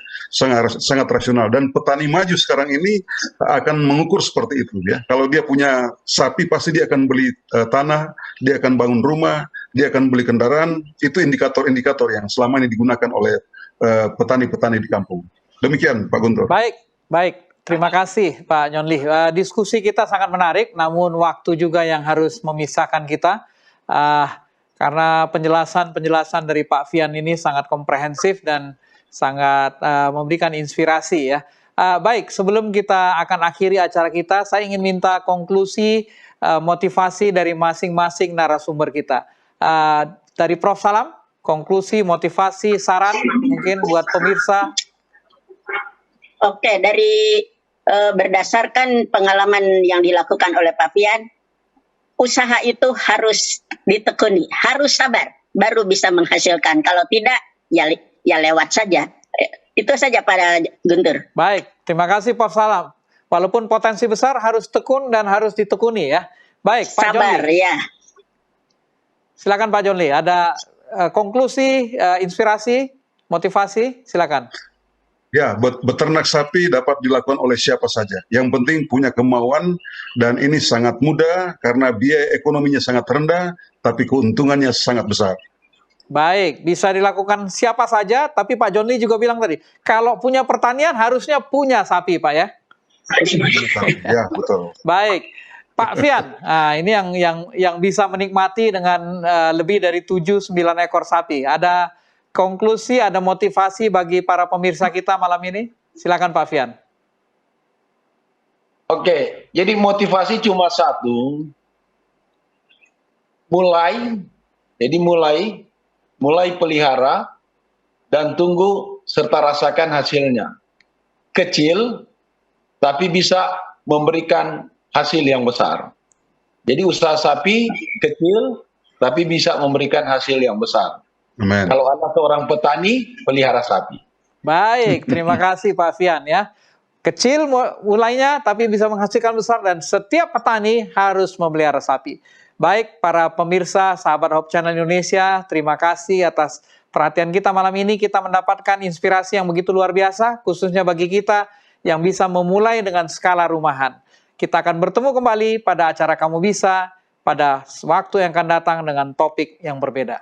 C: Sangat rasional dan petani maju sekarang ini akan mengukur seperti itu ya. Kalau dia punya sapi pasti dia akan beli tanah, dia akan bangun rumah, dia akan beli kendaraan. Itu indikator-indikator yang selama ini digunakan oleh petani-petani di kampung. Demikian Pak Guntur.
A: Baik. Terima kasih Pak John Lee. Diskusi kita sangat menarik, namun waktu juga yang harus memisahkan kita. Karena penjelasan dari Pak Fian ini sangat komprehensif dan sangat memberikan inspirasi ya. Baik, sebelum kita akan akhiri acara kita, saya ingin minta konklusi motivasi dari masing-masing narasumber kita. Dari Prof Salam, konklusi, motivasi, saran mungkin buat pemirsa.
D: Oke, dari berdasarkan pengalaman yang dilakukan oleh Pak Fian, usaha itu harus ditekuni, harus sabar, baru bisa menghasilkan. Kalau tidak, ya lewat saja. Itu saja Pak Guntur.
A: Baik, terima kasih Prof. Salam. Walaupun potensi besar harus tekun dan harus ditekuni ya. Baik, Pak
D: Sabar
A: John Lee.
D: ya.
A: Silakan Pak John Lee, ada konklusi, inspirasi, motivasi, silakan.
C: Ya, beternak sapi dapat dilakukan oleh siapa saja. Yang penting punya kemauan, dan ini sangat mudah karena biaya ekonominya sangat rendah, tapi keuntungannya sangat besar.
A: Baik, bisa dilakukan siapa saja, tapi Pak John Lee juga bilang tadi, kalau punya pertanian harusnya punya sapi, Pak ya.
C: Ya, betul.
A: Baik, Pak Fian, nah, ini yang bisa menikmati dengan lebih dari 7-9 ekor sapi. Ada konklusi, ada motivasi bagi para pemirsa kita malam ini? Silakan Pak Fian.
B: Oke, jadi motivasi cuma satu. Mulai pelihara dan tunggu serta rasakan hasilnya. Kecil, tapi bisa memberikan hasil yang besar. Jadi usaha sapi kecil, tapi bisa memberikan hasil yang besar.
C: Amen.
B: Kalau Anda seorang petani, pelihara sapi.
A: Baik, terima kasih Pak Fian ya. Kecil mulainya tapi bisa menghasilkan besar, dan setiap petani harus memelihara sapi. Baik para pemirsa sahabat Hope Channel Indonesia, terima kasih atas perhatian kita malam ini. Kita mendapatkan inspirasi yang begitu luar biasa, khususnya bagi kita yang bisa memulai dengan skala rumahan. Kita akan bertemu kembali pada acara Kamu Bisa pada waktu yang akan datang dengan topik yang berbeda.